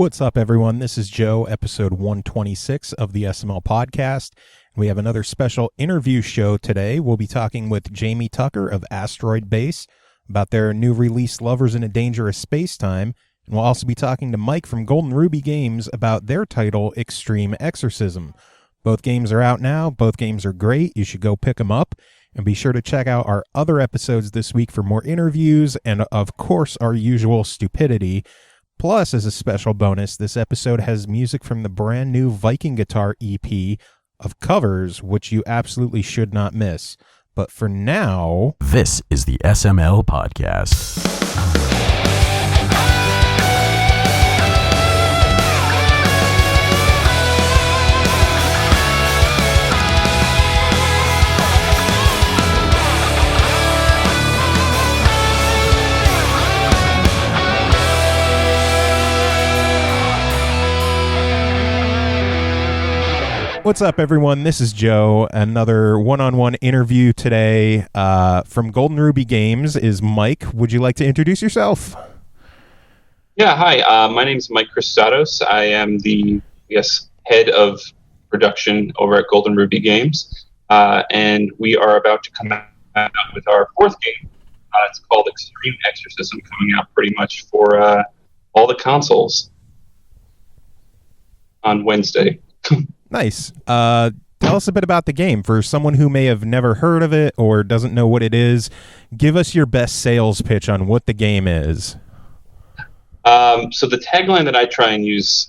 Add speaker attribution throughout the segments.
Speaker 1: What's up, everyone? This is Joe, episode 126 of the SML podcast. We have another special interview show today. We'll be talking with Jamie Tucker of Asteroid Base about their new release, Lovers in a Dangerous Spacetime. And we'll also be talking to Mike from Golden Ruby Games about their title, Extreme Exorcism. Both games are out now. Both games are great. You should go pick them up. And be sure to check out our other episodes this week for more interviews and, of course, our usual stupidity. Plus, as a special bonus, this episode has music from the brand new Viking Guitar EP of covers, which you absolutely should not miss. But for now...
Speaker 2: This is the SML podcast.
Speaker 1: What's up, everyone? This is Joe. Another one-on-one interview today from Golden Ruby Games is Mike. Would you like to introduce yourself?
Speaker 3: Yeah, hi. My name is Mike Christatos. I am the, head of production over at Golden Ruby Games, and we are about to come out with our fourth game. It's called Extreme Exorcism, coming out pretty much for all the consoles on Wednesday.
Speaker 1: Nice. Tell us a bit about the game. For someone who may have never heard of it or doesn't know what it is, give us your best sales pitch on what the game is.
Speaker 3: So the tagline that I try and use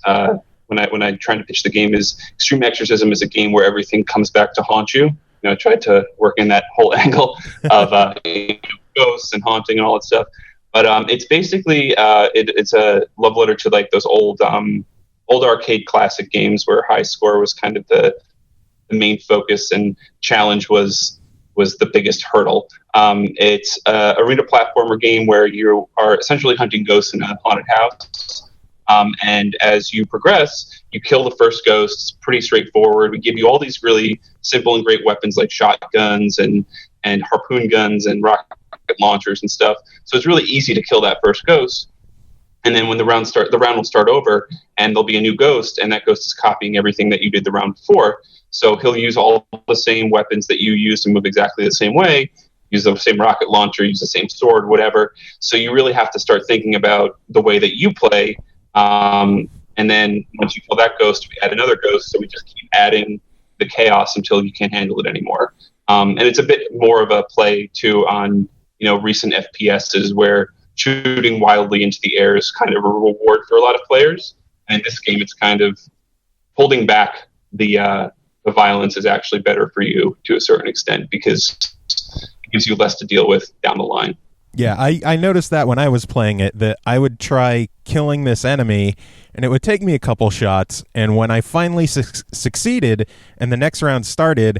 Speaker 3: when I try to pitch the game is Extreme Exorcism is a game where everything comes back to haunt you. I tried to work in that whole angle of ghosts and haunting and all that stuff. But it's basically it's a love letter to like those old arcade classic games where high score was kind of the main focus and challenge was the biggest hurdle. It's a arena platformer game where you are essentially hunting ghosts in a haunted house. And as you progress, you kill the first ghost. It's pretty straightforward. We give you all these really simple and great weapons like shotguns and harpoon guns and rocket launchers and stuff. So it's really easy to kill that first ghost. And then when the round will start over, and there'll be a new ghost, and that ghost is copying everything that you did the round before. So he'll use all the same weapons that you used and move exactly the same way, use the same rocket launcher, use the same sword, whatever. So you really have to start thinking about the way that you play. And then once you kill that ghost, we add another ghost. So we just keep adding the chaos until you can't handle it anymore. And it's a bit more of a play too on recent FPSs where shooting wildly into the air is kind of a reward for a lot of players. And in this game, it's kind of holding back the violence is actually better for you to a certain extent because it gives you less to deal with down the line.
Speaker 1: Yeah, I noticed that when I was playing it, that I would try killing this enemy, and it would take me a couple shots, and when I finally succeeded and the next round started,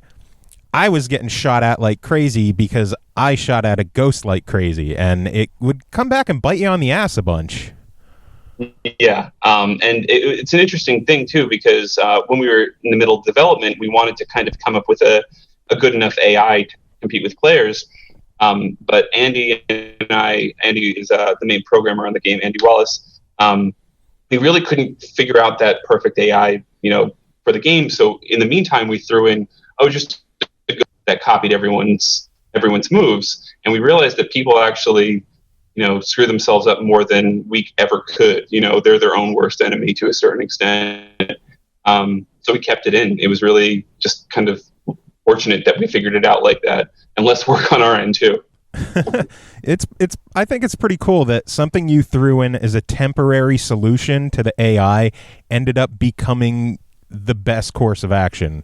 Speaker 1: I was getting shot at like crazy because I shot at a ghost like crazy, and it would come back and bite you on the ass a bunch.
Speaker 3: Yeah, and it's an interesting thing, too, because when we were in the middle of development, we wanted to kind of come up with a good enough AI to compete with players. But Andy is the main programmer on the game, Andy Wallace. We really couldn't figure out that perfect AI, for the game. So in the meantime, we threw in, just that copied everyone's moves, and we realized that people actually screw themselves up more than we ever could. They're their own worst enemy to a certain extent. So we kept it in. It was really just kind of fortunate that we figured it out like that, and less work on our end too.
Speaker 1: I think it's pretty cool that something you threw in as a temporary solution to the AI ended up becoming the best course of action.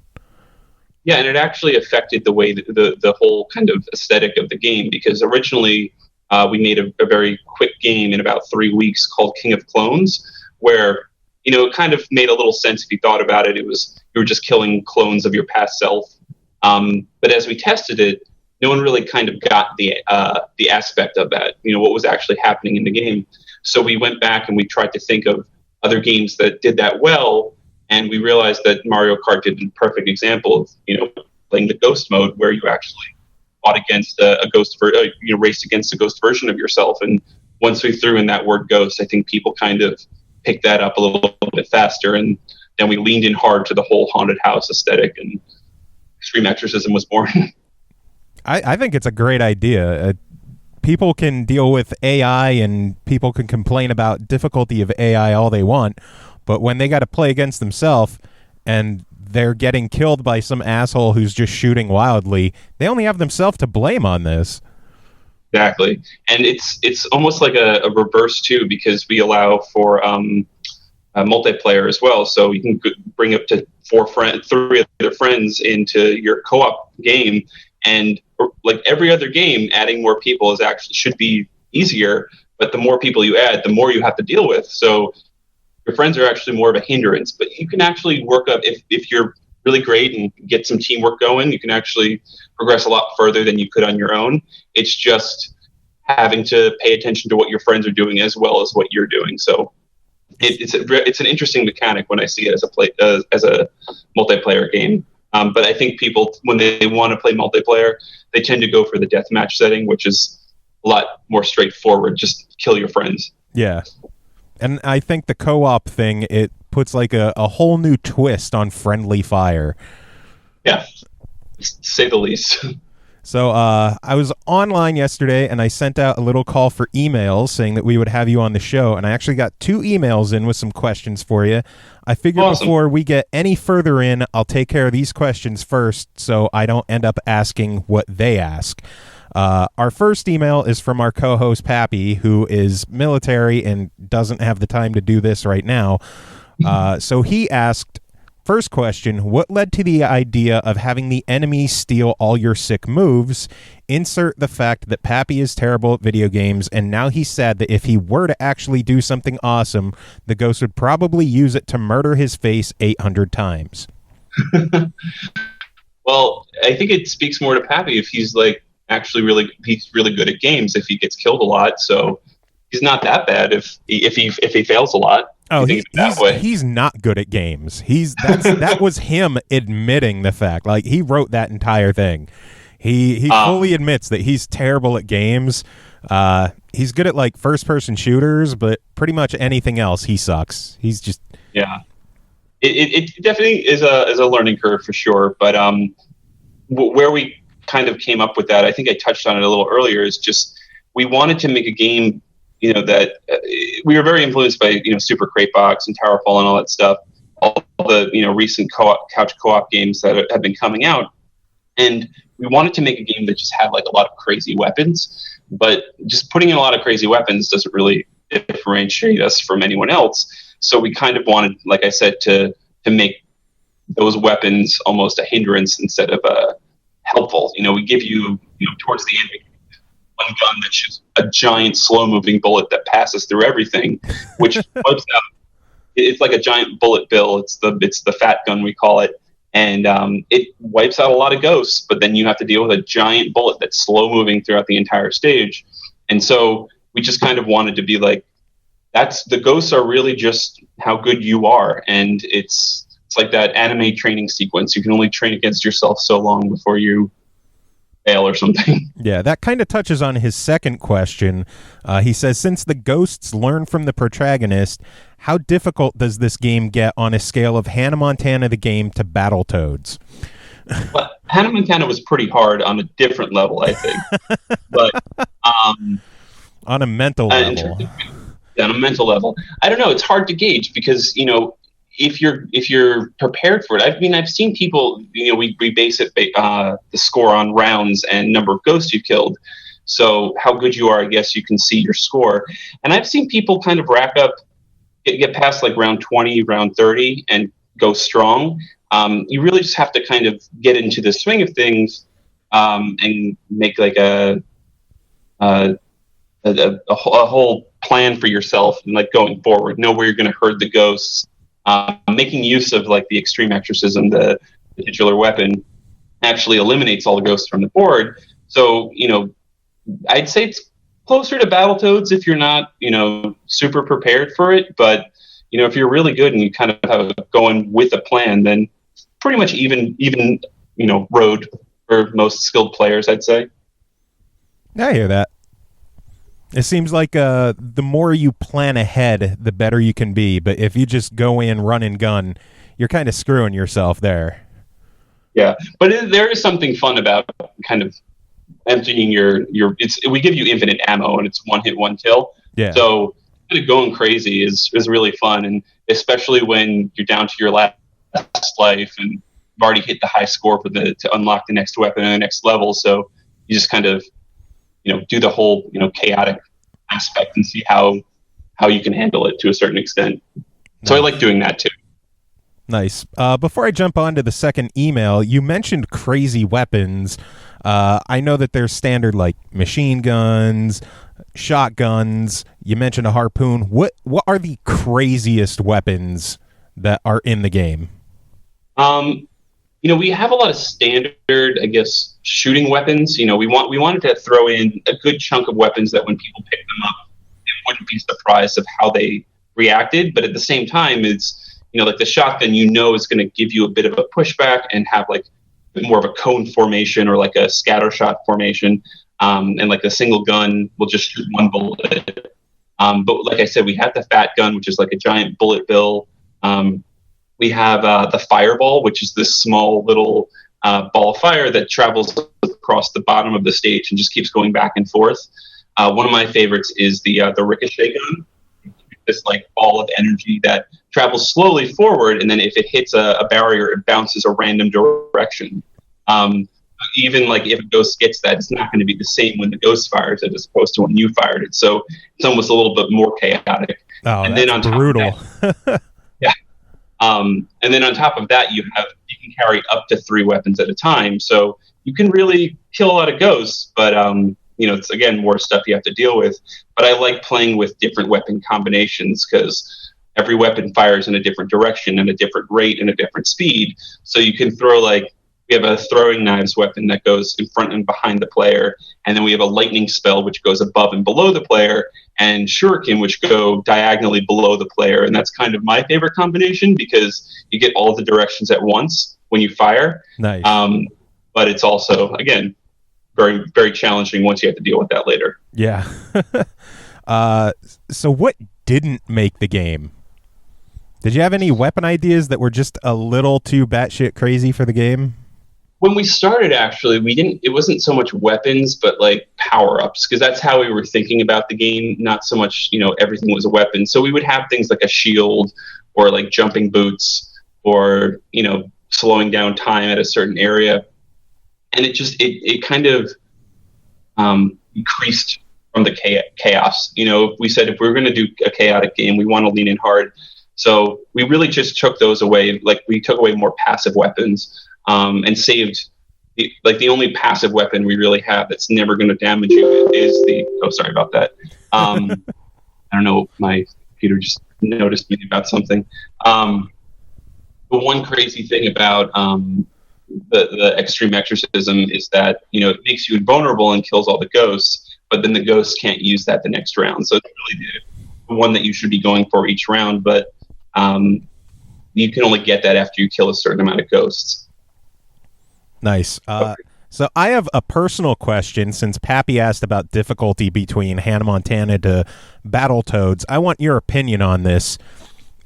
Speaker 3: Yeah, and it actually affected the way the whole kind of aesthetic of the game, because originally we made a very quick game in about 3 weeks called King of Clones, where it kind of made a little sense if you thought about it. It was you were just killing clones of your past self. But as we tested it, no one really kind of got the aspect of that, what was actually happening in the game. So we went back and we tried to think of other games that did that well, and we realized that Mario Kart did a perfect example of, playing the ghost mode where you actually fought against a ghost, raced against a ghost version of yourself. And once we threw in that word ghost, I think people kind of pick that up a little bit faster, and then we leaned in hard to the whole haunted house aesthetic, and Extreme Exorcism was born.
Speaker 1: I think it's a great idea. People can deal with AI and people can complain about difficulty of AI all they want, but when they got to play against themselves and they're getting killed by some asshole who's just shooting wildly, they only have themselves to blame on this.
Speaker 3: Exactly. And it's almost like a reverse too, because we allow for multiplayer as well. So you can bring up to 3 other friends into your co-op game, and like every other game, adding more people should be easier, but the more people you add, the more you have to deal with. So your friends are actually more of a hindrance, but you can actually work up, if you're really great and get some teamwork going, you can actually progress a lot further than you could on your own. It's just having to pay attention to what your friends are doing as well as what you're doing. So it's an interesting mechanic when I see it as a multiplayer game. But I think people, when they want to play multiplayer, they tend to go for the deathmatch setting, which is a lot more straightforward. Just kill your friends.
Speaker 1: Yeah. And I think the co-op thing, it puts like a whole new twist on friendly fire.
Speaker 3: Yeah, to say the least.
Speaker 1: So I was online yesterday, and I sent out a little call for emails saying that we would have you on the show, and I actually got 2 emails in with some questions for you. I figured Before we get any further in, I'll take care of these questions first so I don't end up asking what they ask. Our first email is from our co-host, Pappy, who is military and doesn't have the time to do this right now. So he asked, first question, what led to the idea of having the enemy steal all your sick moves? Insert the fact that Pappy is terrible at video games, and now he's sad that if he were to actually do something awesome, the ghost would probably use it to murder his face 800 times.
Speaker 3: Well, I think it speaks more to Pappy if he's really good at games if he gets killed a lot. So he's not that bad if he fails a lot.
Speaker 1: Oh, he's not good at games. That was him admitting the fact. Like, he wrote that entire thing. He fully admits that he's terrible at games. He's good at like first person shooters, but pretty much anything else he sucks. He's just It definitely is a learning curve for sure. But where we kind of came up with that, I think I touched on it a little earlier, is just we wanted to make a game, that we were very influenced by, Super Crate Box and Towerfall and all that stuff, all the, recent couch co-op games that have been coming out. And we wanted to make a game that just had like a lot of crazy weapons, but just putting in a lot of crazy weapons doesn't really differentiate us from anyone else. So we kind of wanted, like I said, to make those weapons almost a hindrance instead of helpful. We give you, towards the end, one gun that shoots a giant slow-moving bullet that passes through everything, which wipes out. It's like a giant bullet bill. It's the fat gun, we call it, and it wipes out a lot of ghosts. But then you have to deal with a giant bullet that's slow-moving throughout the entire stage. And so we just kind of wanted to be like, the ghosts are really just how good you are, and it's like that anime training sequence. You can only train against yourself so long before you fail or something. Yeah, that kind of touches on his second question. He says, since the ghosts learn from the protagonist, how difficult does this game get on a scale of Hannah Montana the game to Battletoads?
Speaker 3: Well, Hannah Montana was pretty hard on a different level, I think. But
Speaker 1: on a mental level.
Speaker 3: On a mental level, I don't know. It's hard to gauge because if you're prepared for it. I mean, I've seen people. We base it the score on rounds and number of ghosts you killed. So how good you are, I guess you can see your score. And I've seen people kind of rack up, get past like round 20, round 30, and go strong. You really just have to kind of get into the swing of things and make like a whole plan for yourself and like going forward, know where you're going to herd the ghosts, making use of like the Extreme Exorcism, the titular weapon actually eliminates all the ghosts from the board. So, I'd say it's closer to Battletoads if you're not, super prepared for it. But, if you're really good and you kind of have going with a plan, then pretty much even, road for most skilled players, I'd say.
Speaker 1: I hear that. It seems like the more you plan ahead, the better you can be. But if you just go in run and gun, you're kind of screwing yourself there.
Speaker 3: Yeah, but there is something fun about kind of emptying your. We give you infinite ammo, and it's one hit, one kill.
Speaker 1: Yeah.
Speaker 3: So kind of going crazy is really fun, and especially when you're down to your last life and you've already hit the high score to unlock the next weapon and the next level. So you just kind of do the whole chaotic aspect and see how you can handle it to a certain extent. So I like doing that too.
Speaker 1: Nice. Before I jump on to the second email, you mentioned crazy weapons. I know that there's standard like machine guns, shotguns. You mentioned a harpoon. What are the craziest weapons that are in the game?
Speaker 3: We have a lot of standard, I guess, shooting weapons. We wanted to throw in a good chunk of weapons that when people pick them up, they wouldn't be surprised of how they reacted. But at the same time, it's like the shotgun, is going to give you a bit of a pushback and have like more of a cone formation or like a scatter shot formation. And like a single gun will just shoot one bullet. But like I said, we have the fat gun, which is like a giant bullet bill. We have the fireball, which is this small little ball of fire that travels across the bottom of the stage and just keeps going back and forth. One of my favorites is the ricochet gun. This like ball of energy that travels slowly forward, and then if it hits a barrier, it bounces a random direction. Even like if a ghost gets that, it's not going to be the same when the ghost fires it as opposed to when you fired it. So it's almost a little bit more chaotic.
Speaker 1: Oh,
Speaker 3: and
Speaker 1: that's
Speaker 3: then on
Speaker 1: brutal.
Speaker 3: Top of that, yeah. And then on top of that, you can carry up to 3 weapons at a time, so you can really kill a lot of ghosts. But it's again more stuff you have to deal with. But I like playing with different weapon combinations because every weapon fires in a different direction and a different rate and a different speed. So you can throw we have a throwing knives weapon that goes in front and behind the player, and then we have a lightning spell which goes above and below the player, and shuriken which go diagonally below the player. And that's kind of my favorite combination because you get all the directions at once when you fire.
Speaker 1: Nice.
Speaker 3: But it's also, again, very, very challenging once you have to deal with that later.
Speaker 1: Yeah. So what didn't make the game? Did you have any weapon ideas that were just a little too batshit crazy for the game?
Speaker 3: When we started, actually, it wasn't so much weapons, but like power-ups, because that's how we were thinking about the game. Not so much, everything was a weapon. So we would have things like a shield or like jumping boots or, slowing down time at a certain area. And it kind of increased from the chaos. We said if we're going to do a chaotic game, we want to lean in hard. So we really just took those away. Like we took away more passive weapons and saved the only passive weapon we really have that's never going to damage you is sorry about that. I don't know. My computer just noticed me about something. The one crazy thing about the Extreme Exorcism is that it makes you invulnerable and kills all the ghosts, but then the ghosts can't use that the next round. So it's really the one that you should be going for each round, but you can only get that after you kill a certain amount of ghosts.
Speaker 1: Nice. So I have a personal question. Since Pappy asked about difficulty between Hannah Montana to Battletoads, I want your opinion on this.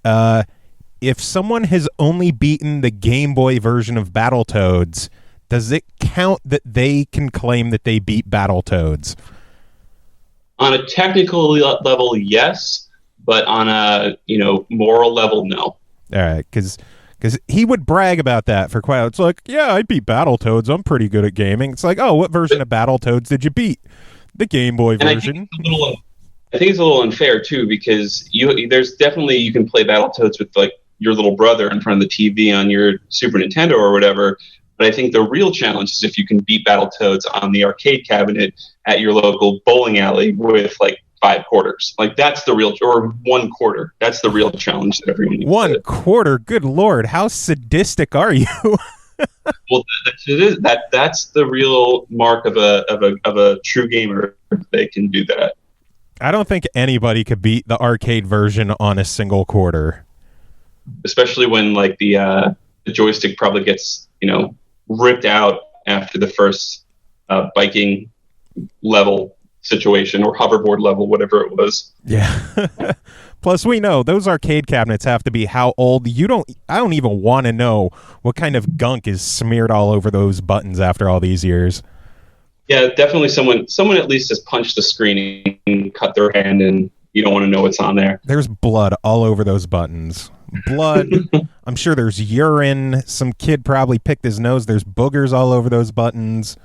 Speaker 1: If someone has only beaten the Game Boy version of Battletoads, does it count that they can claim that they beat Battletoads?
Speaker 3: On a technical level, yes, but on a moral level, no.
Speaker 1: All right, because he would brag about that for quite. It's like, yeah, I beat Battletoads. I'm pretty good at gaming. It's like, oh, what version of Battletoads did you beat? The Game Boy version.
Speaker 3: I think it's a little unfair too, because there's definitely you can play Battletoads with like your little brother in front of the TV on your Super Nintendo or whatever. But I think the real challenge is if you can beat Battletoads on the arcade cabinet at your local bowling alley with like 5 quarters. Like that's the real, or 1 quarter. That's the real challenge that everyone needs.
Speaker 1: 1 quarter. Good Lord, how sadistic are you?
Speaker 3: Well, that's the real mark of a true gamer. They can do that.
Speaker 1: I don't think anybody could beat the arcade version on a single quarter.
Speaker 3: Especially when like the joystick probably gets ripped out after the first biking level. situation, or hoverboard level, whatever it was.
Speaker 1: Yeah. Plus, we know those arcade cabinets have to be how old? I don't even want to know what kind of gunk is smeared all over those buttons after all these years.
Speaker 3: Yeah, definitely someone at least has punched the screen and cut their hand, and you don't want to know what's on there.
Speaker 1: There's blood all over those buttons. Blood. I'm sure there's urine. Some kid probably picked his nose. There's boogers all over those buttons.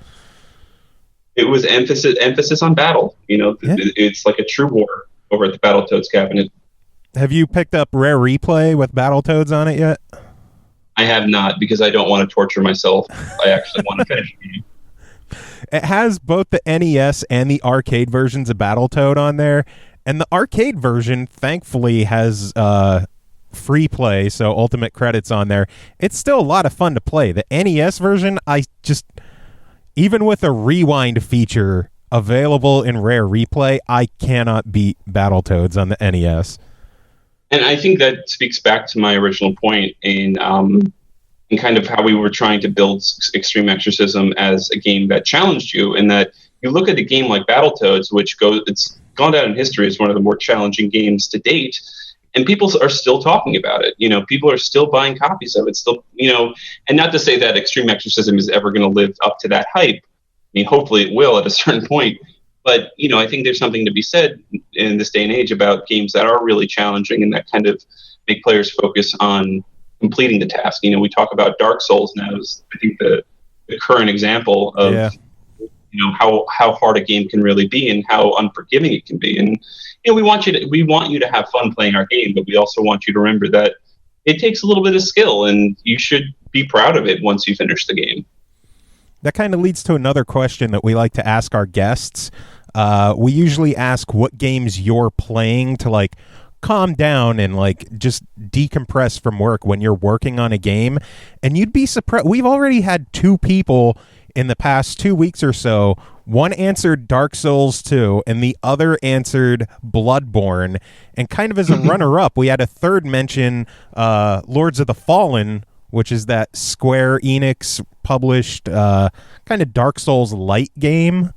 Speaker 3: It was emphasis on battle. Yeah. It's like a true war over at the Battletoads cabinet.
Speaker 1: Have you picked up Rare Replay with Battletoads on it yet?
Speaker 3: I have not, because I don't want to torture myself. I actually want to finish the game.
Speaker 1: It has both the NES and the arcade versions of Battletoad on there, and the arcade version, thankfully, has free play, so ultimate credits on there. It's still a lot of fun to play. The NES version, even with a rewind feature available in Rare Replay, I cannot beat Battletoads on the NES.
Speaker 3: And I think that speaks back to my original point in kind of how we were trying to build Extreme Exorcism as a game that challenged you, and that you look at a game like Battletoads, it's gone down in history as one of the more challenging games to date, and people are still talking about it. People are still buying copies of it, still, and not to say that Extreme Exorcism is ever going to live up to that hype. I mean, hopefully it will at a certain point. But, I think there's something to be said in this day and age about games that are really challenging and that kind of make players focus on completing the task. We talk about Dark Souls now as, I think, the current example of, how hard a game can really be and how unforgiving it can be. And, we want you to have fun playing our game, but we also want you to remember that it takes a little bit of skill, and you should be proud of it once you finish the game.
Speaker 1: That kind of leads to another question that we like to ask our guests. We usually ask what games you're playing to calm down and just decompress from work when you're working on a game. And you'd be surprised. We've already had 2 people in the past 2 weeks or so. One answered Dark Souls 2 and the other answered Bloodborne. And kind of as a runner-up, we had a third mention Lords of the Fallen, which is that Square Enix published kind of Dark Souls light game.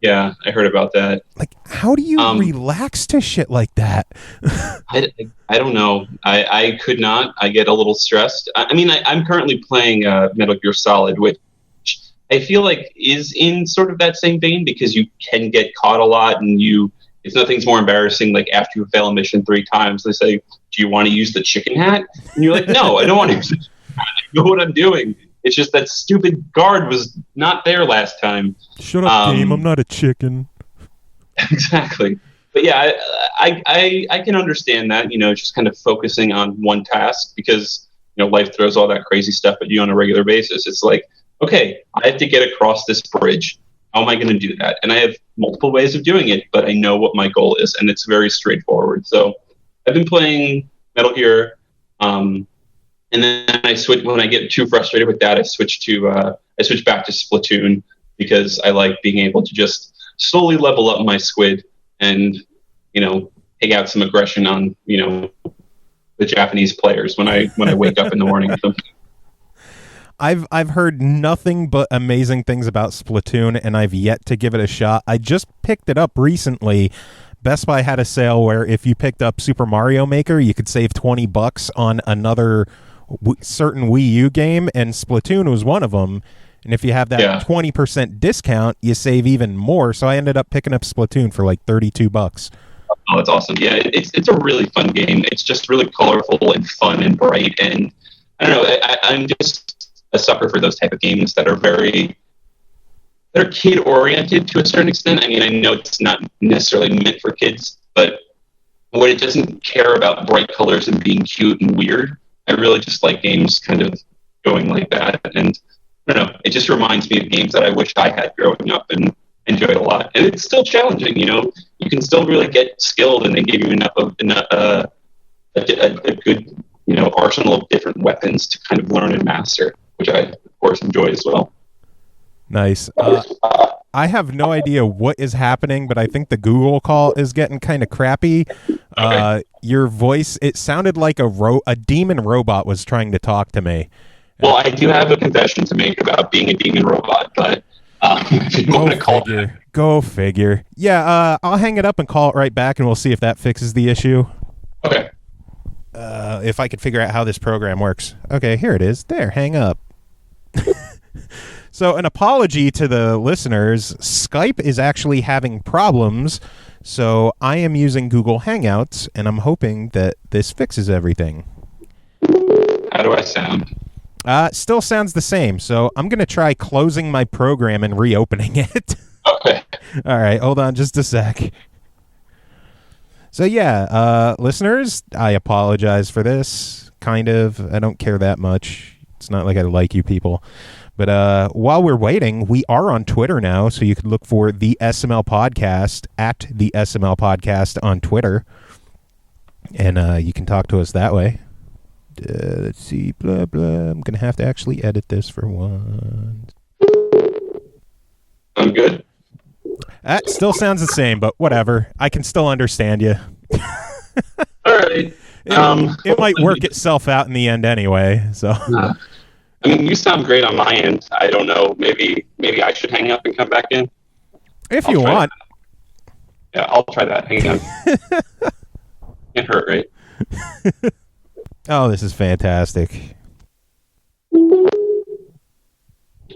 Speaker 3: Yeah, I heard about that.
Speaker 1: How do you relax to shit like that?
Speaker 3: I don't know. I could not. I get a little stressed. I'm currently playing Metal Gear Solid, which I feel like is in sort of that same vein, because you can get caught a lot, and if nothing's more embarrassing, after you fail a mission 3 times, they say, "Do you want to use the chicken hat?" And you're like, "No, I don't want to use the chicken hat. I know what I'm doing. It's just that stupid guard was not there last time."
Speaker 1: Shut up, game. I'm not a chicken.
Speaker 3: Exactly. But yeah, I can understand that, just kind of focusing on one task, because, life throws all that crazy stuff at you on a regular basis. It's like, okay, I have to get across this bridge. How am I going to do that? And I have multiple ways of doing it, but I know what my goal is, and it's very straightforward. So I've been playing Metal Gear, and then I switch when I get too frustrated with that. I switch back to Splatoon, because I like being able to just slowly level up my squid and take out some aggression on the Japanese players when I wake up in the morning.
Speaker 1: I've heard nothing but amazing things about Splatoon, and I've yet to give it a shot. I just picked it up recently. Best Buy had a sale where if you picked up Super Mario Maker, you could save $20 on another certain Wii U game, and Splatoon was one of them. And if you have that 20% discount, you save even more. So I ended up picking up Splatoon for $32.
Speaker 3: Oh, that's awesome. Yeah, it's a really fun game. It's just really colorful and fun and bright. And I don't know, I'm just a sucker for those type of games that are kid-oriented to a certain extent. I know it's not necessarily meant for kids, but when it doesn't care about bright colors and being cute and weird, I really just like games kind of going like that. And I don't know, it just reminds me of games that I wish I had growing up and enjoyed a lot. And it's still challenging, you can still really get skilled, and they give you enough of a good, arsenal of different weapons to kind of learn and master, which I, of course, enjoy as well.
Speaker 1: Nice. I have no idea what is happening, but I think the Google call is getting kind of crappy. Okay. Your voice, it sounded like a demon robot was trying to talk to me.
Speaker 3: Well, I do have a confession to make about being a demon robot, but if you want to call it,
Speaker 1: Go figure. Yeah, I'll hang it up and call it right back, and we'll see if that fixes the issue.
Speaker 3: Okay.
Speaker 1: If I could figure out how this program works. Okay, here it is. There, hang up. So an apology to the listeners. Skype is actually having problems, so I am using Google Hangouts, and I'm hoping that this fixes everything.
Speaker 3: How do I sound?
Speaker 1: Still sounds the same, so I'm going to try closing my program and reopening it.
Speaker 3: Okay.
Speaker 1: All right, hold on just a sec. So yeah, listeners, I apologize for this. Kind of. I don't care that much. It's not like I like you people. But while we're waiting, we are on Twitter now, so you can look for the SML Podcast at the SML Podcast on Twitter. And you can talk to us that way. Let's see, blah, blah. I'm going to have to actually edit this for once.
Speaker 3: I'm good.
Speaker 1: That still sounds the same, but whatever. I can still understand you.
Speaker 3: All right.
Speaker 1: It might work itself out in the end anyway. So.
Speaker 3: I mean, you sound great on my end. I don't know. Maybe I should hang up and come back in.
Speaker 1: If you want.
Speaker 3: That. Yeah, I'll try that. Hang on. Can't hurt, right?
Speaker 1: Oh, this is fantastic.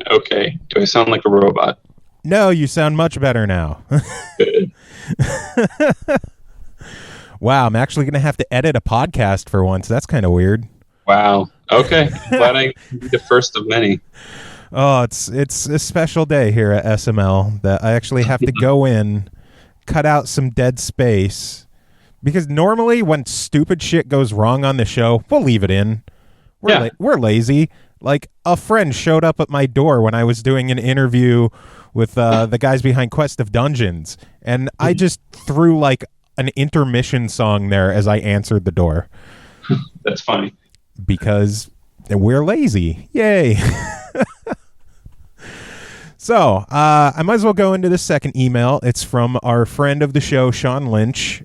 Speaker 3: Okay. Do I sound like a robot?
Speaker 1: No, you sound much better now.
Speaker 3: Good.
Speaker 1: Wow, I'm actually going to have to edit a podcast for once. That's kind of weird.
Speaker 3: Wow. Okay. Glad I be the first of many.
Speaker 1: Oh, it's a special day here at SML that I actually have to go in, cut out some dead space, because normally when stupid shit goes wrong on the show, we'll leave it in. We're lazy. Like, a friend showed up at my door when I was doing an interview with the guys behind Quest of Dungeons, and I just threw like an intermission song there as I answered the door.
Speaker 3: That's funny.
Speaker 1: Because we're lazy. Yay. So, I might as well go into the second email. It's from our friend of the show, Sean Lynch.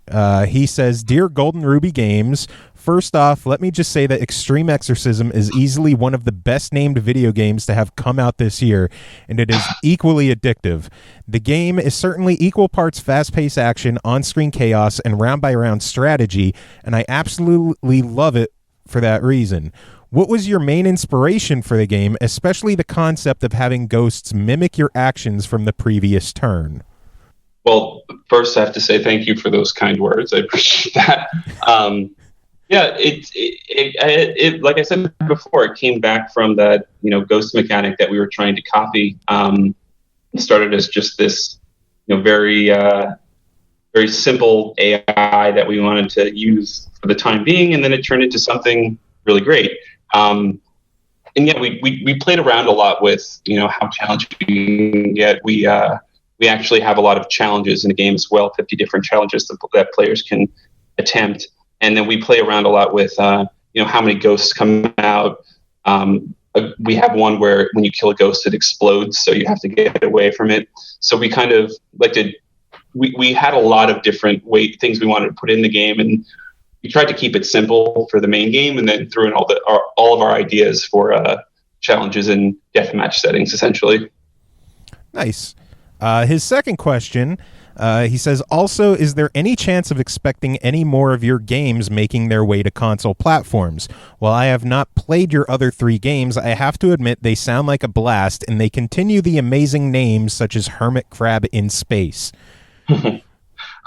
Speaker 1: He says, Dear Golden Ruby Games, first off, let me just say that Extreme Exorcism is easily one of the best named video games to have come out this year, and it is equally addictive. The game is certainly equal parts fast-paced action, on-screen chaos, and round-by-round strategy, and I absolutely love it for that reason. What was your main inspiration for the game, especially the concept of having ghosts mimic your actions from the previous turn?
Speaker 3: Well, first I have to say thank you for those kind words. I appreciate that. Yeah, it like I said before, it came back from that ghost mechanic that we were trying to copy. It started as just this very simple AI that we wanted to use for the time being, and then it turned into something really great. And yeah, we played around a lot with how challenging we can get. We actually have a lot of challenges in the game as well, 50 different challenges that players can attempt, and then we play around a lot with how many ghosts come out. We have one where when you kill a ghost, it explodes, so you have to get away from it. So we kind of like to. We had a lot of different things we wanted to put in the game, and we tried to keep it simple for the main game, and then threw in all of our ideas for challenges and deathmatch settings, essentially.
Speaker 1: Nice. His second question, he says, also, is there any chance of expecting any more of your games making their way to console platforms? While I have not played your other 3 games, I have to admit they sound like a blast, and they continue the amazing names such as Hermit Crab in Space.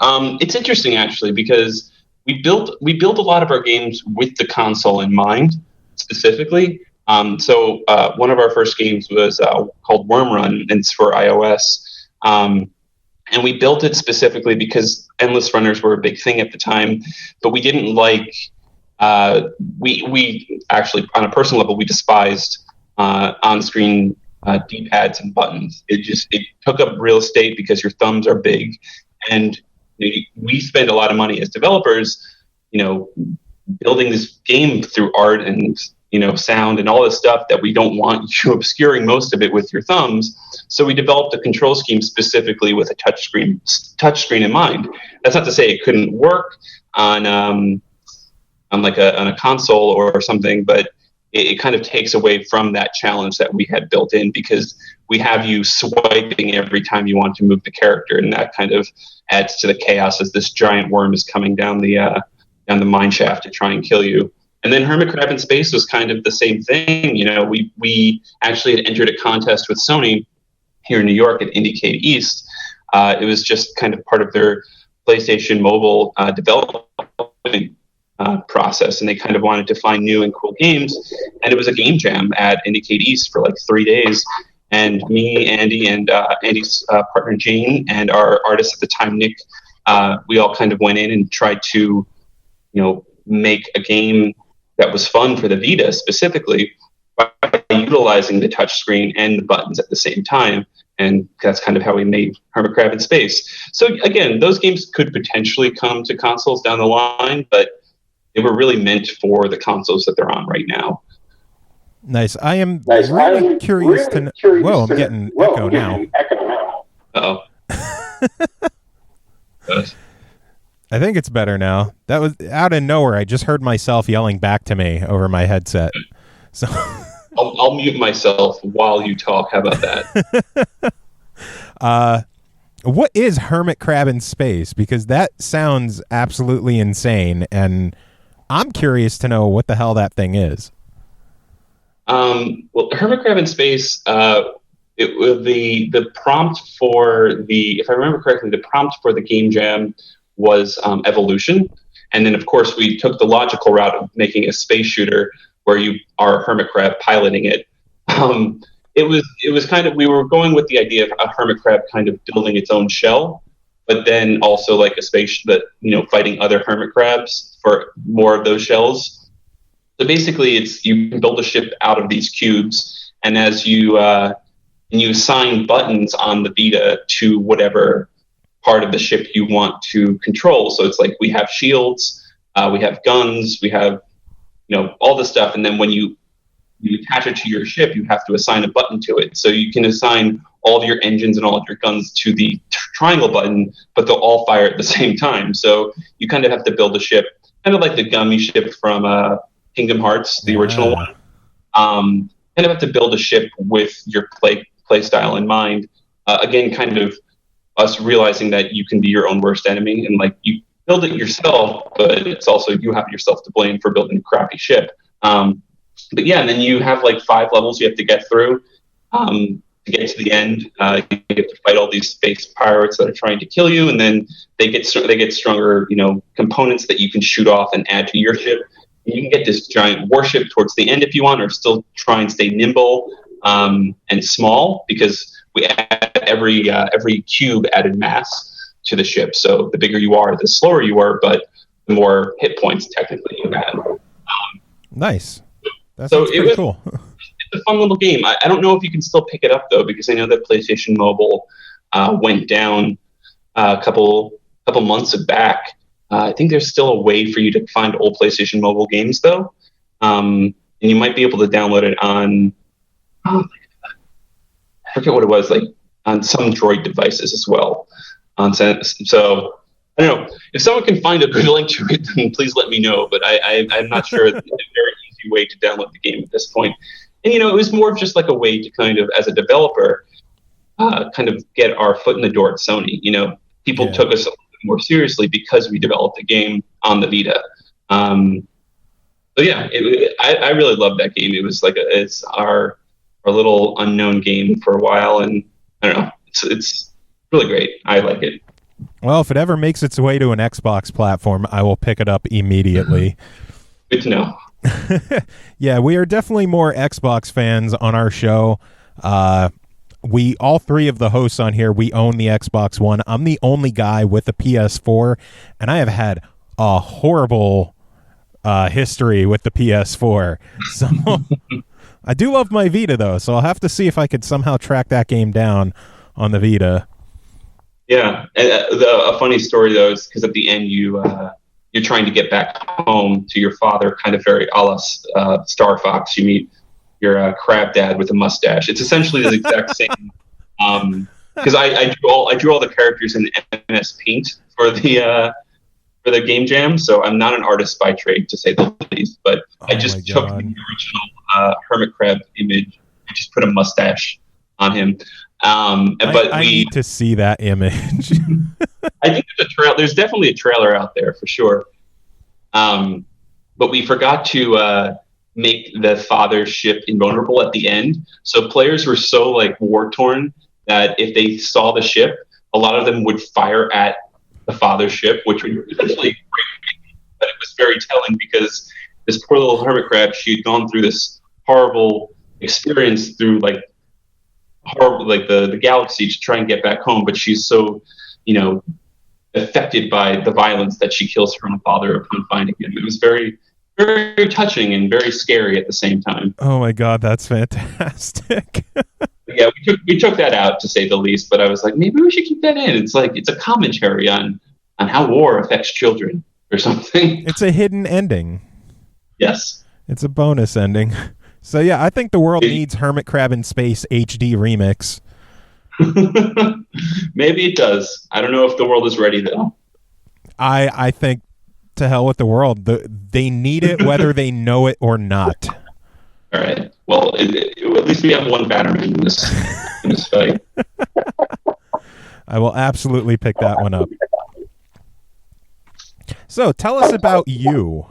Speaker 3: It's interesting, actually, because we built a lot of our games with the console in mind, specifically. So one of our first games was called Worm Run, and it's for iOS. And we built it specifically because endless runners were a big thing at the time, but we didn't like. We actually, on a personal level, we despised on-screen D-pads and buttons. It took up real estate because your thumbs are big, and we spend a lot of money as developers, building this game through art and sound and all this stuff that we don't want you obscuring most of it with your thumbs. So we developed a control scheme specifically with a touchscreen in mind. That's not to say it couldn't work on a console or something, but it kind of takes away from that challenge that we had built in, because we have you swiping every time you want to move the character, and that kind of adds to the chaos as this giant worm is coming down the mine shaft to try and kill you. And then Hermit Crab in Space was kind of the same thing. We actually had entered a contest with Sony here in New York at Indiecade East. It was just kind of part of their PlayStation Mobile development process, and they kind of wanted to find new and cool games. And it was a game jam at Indiecade East for like 3 days. And me, Andy, and Andy's partner Jane, and our artist at the time, Nick, we all kind of went in and tried to, make a game that was fun for the Vita specifically by utilizing the touchscreen and the buttons at the same time. And that's kind of how we made Hermit Crab in Space. So again, those games could potentially come to consoles down the line, but they were really meant for the consoles that they're on right now.
Speaker 1: Nice. I am really curious to know. Whoa, I'm getting echo now.
Speaker 3: Uh-oh.
Speaker 1: I think it's better now. That was out of nowhere. I just heard myself yelling back to me over my headset. So
Speaker 3: I'll mute myself while you talk. How about that?
Speaker 1: What is Hermit Crab in Space? Because that sounds absolutely insane, and I'm curious to know what the hell that thing is.
Speaker 3: Well, Hermit Crab in Space, the prompt for if I remember correctly, the prompt for the game jam was evolution. And then, of course, we took the logical route of making a space shooter where you are a hermit crab piloting it. It was kind of, we were going with the idea of a hermit crab kind of building its own shell, but then also like a space that, fighting other hermit crabs for more of those shells. So basically, you can build a ship out of these cubes, and as you assign buttons on the Vita to whatever part of the ship you want to control. So it's like we have shields, we have guns, we have all this stuff, and then when you attach it to your ship, you have to assign a button to it. So you can assign all of your engines and all of your guns to the triangle button, but they'll all fire at the same time. So you kind of have to build a ship, kind of like the gummy ship from Kingdom Hearts, the original one. Kind of have to build a ship with your play style in mind. Again, kind of us realizing that you can be your own worst enemy, and like you build it yourself, but it's also you have yourself to blame for building a crappy ship. But yeah, and then you have like 5 levels you have to get through to get to the end. You have to fight all these space pirates that are trying to kill you, and then they get stronger, components that you can shoot off and add to your ship. And you can get this giant warship towards the end if you want, or still try and stay nimble and small, because we add every cube added mass to the ship. So the bigger you are, the slower you are, but the more hit points technically you have.
Speaker 1: Nice. That sounds pretty cool.
Speaker 3: It's a fun little game. I don't know if you can still pick it up though, because I know that PlayStation Mobile went down a couple months back. I think there's still a way for you to find old PlayStation Mobile games though, and you might be able to download it on. I forget what it was, like on some Droid devices as well. So I don't know if someone can find a good link to it, then please let me know. But I'm not sure it's a very easy way to download the game at this point. And it was more of just like a way to kind of, as a developer, kind of get our foot in the door at Sony. People took us a little bit more seriously because we developed the game on the Vita. So yeah, I really loved that game. It was like it's our little unknown game for a while, and I don't know, it's really great. I like it.
Speaker 1: Well, if it ever makes its way to an Xbox platform, I will pick it up immediately.
Speaker 3: Good to know.
Speaker 1: Yeah, we are definitely more Xbox fans on our show. We all 3 of the hosts on here, we own the Xbox One. I'm the only guy with a PS4, and I have had a horrible history with the PS4. So I do love my Vita, though, so I'll have to see if I could somehow track that game down on the Vita.
Speaker 3: Yeah, a funny story, though, is because at the end you're trying to get back home to your father, kind of very a la Star Fox. You meet your crab dad with a mustache. It's essentially the exact same. Because I drew all the characters in MS Paint for the game jam, so I'm not an artist by trade, to say the least. But I just took the original hermit crab image and just put a mustache on him.
Speaker 1: I need to see that image.
Speaker 3: I think there's definitely a trailer out there for sure. But we forgot to make the father's ship invulnerable at the end. So players were so like war torn that if they saw the ship, a lot of them would fire at the father's ship, which would essentially break. But it was very telling because this poor little hermit crab, she had gone through this horrible experience through like horrible, like the galaxy to try and get back home. But she's so, affected by the violence that she kills her own father upon finding him. It was very, very touching and very scary at the same time.
Speaker 1: Oh my God, that's fantastic.
Speaker 3: Yeah, we took that out to say the least, but I was like, maybe we should keep that in. It's like it's a commentary on how war affects children or something.
Speaker 1: It's a hidden ending.
Speaker 3: Yes.
Speaker 1: It's a bonus ending. So yeah, I think the world needs Hermit Crab in Space HD remix.
Speaker 3: Maybe it does. I don't know if the world is ready though.
Speaker 1: I think to hell with the world. They need it whether they know it or not.
Speaker 3: All right. Well, at least we have one Batterman in this fight.
Speaker 1: I will absolutely pick that one up. So tell us about you.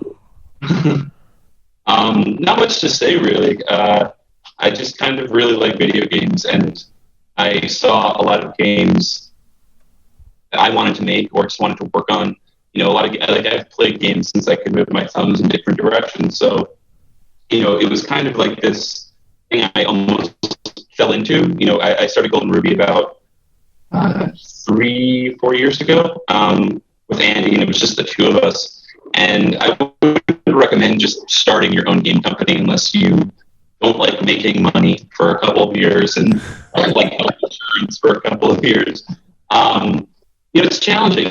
Speaker 3: Not much to say really. I just kind of really like video games, and I saw a lot of games that I wanted to make or just wanted to work on. A lot of I've played games since I could move my thumbs in different directions. So, it was kind of like this thing I almost fell into. I started Golden Ruby about 3-4 years ago with Andy, and it was just the two of us. And I would recommend just starting your own game company unless you don't like making money for a couple of years and like health insurance for a couple of years. It's challenging.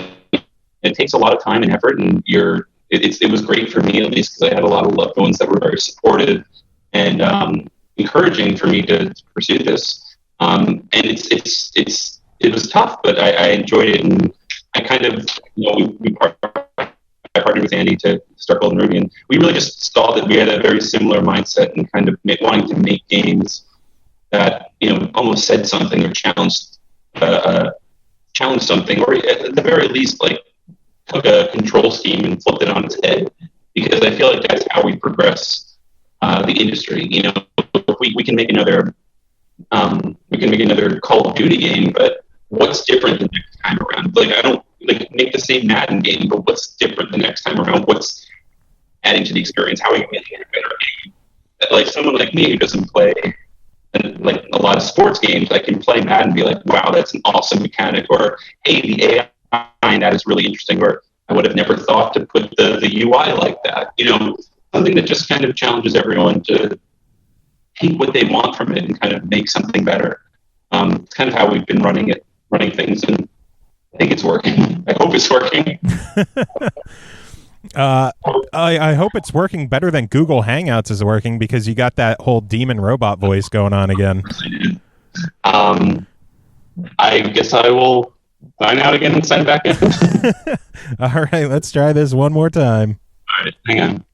Speaker 3: It takes a lot of time and effort, and it was great for me, at least, because I had a lot of loved ones that were very supportive and encouraging for me to pursue this. And it was tough, but I enjoyed it, and I kind of I partnered with Andy to start Golden Ruby, and we really just saw that we had a very similar mindset and kind of wanting to make games that almost said something or challenged something, or at the very least like took a control scheme and flipped it on its head. Because I feel like that's how we progress the industry. We can make another Call of Duty game, but what's different the next time around? Like I don't make the same Madden game, but what's different the next time around? What's adding to the experience? How are you making it a better game? Like someone like me who doesn't play like a lot of sports games, I can play Madden and be like, wow, that's an awesome mechanic, or hey, the AI behind that is really interesting, or I would have never thought to put the UI like that. Something that just kind of challenges everyone to take what they want from it and kind of make something better. It's kind of how we've been running things, and I think it's working. I hope it's working.
Speaker 1: I hope it's working better than Google Hangouts is working, because you got that whole demon robot voice going on again.
Speaker 3: I guess I will sign out again and sign back in.
Speaker 1: All right, let's try this one more time.
Speaker 3: All right, hang on.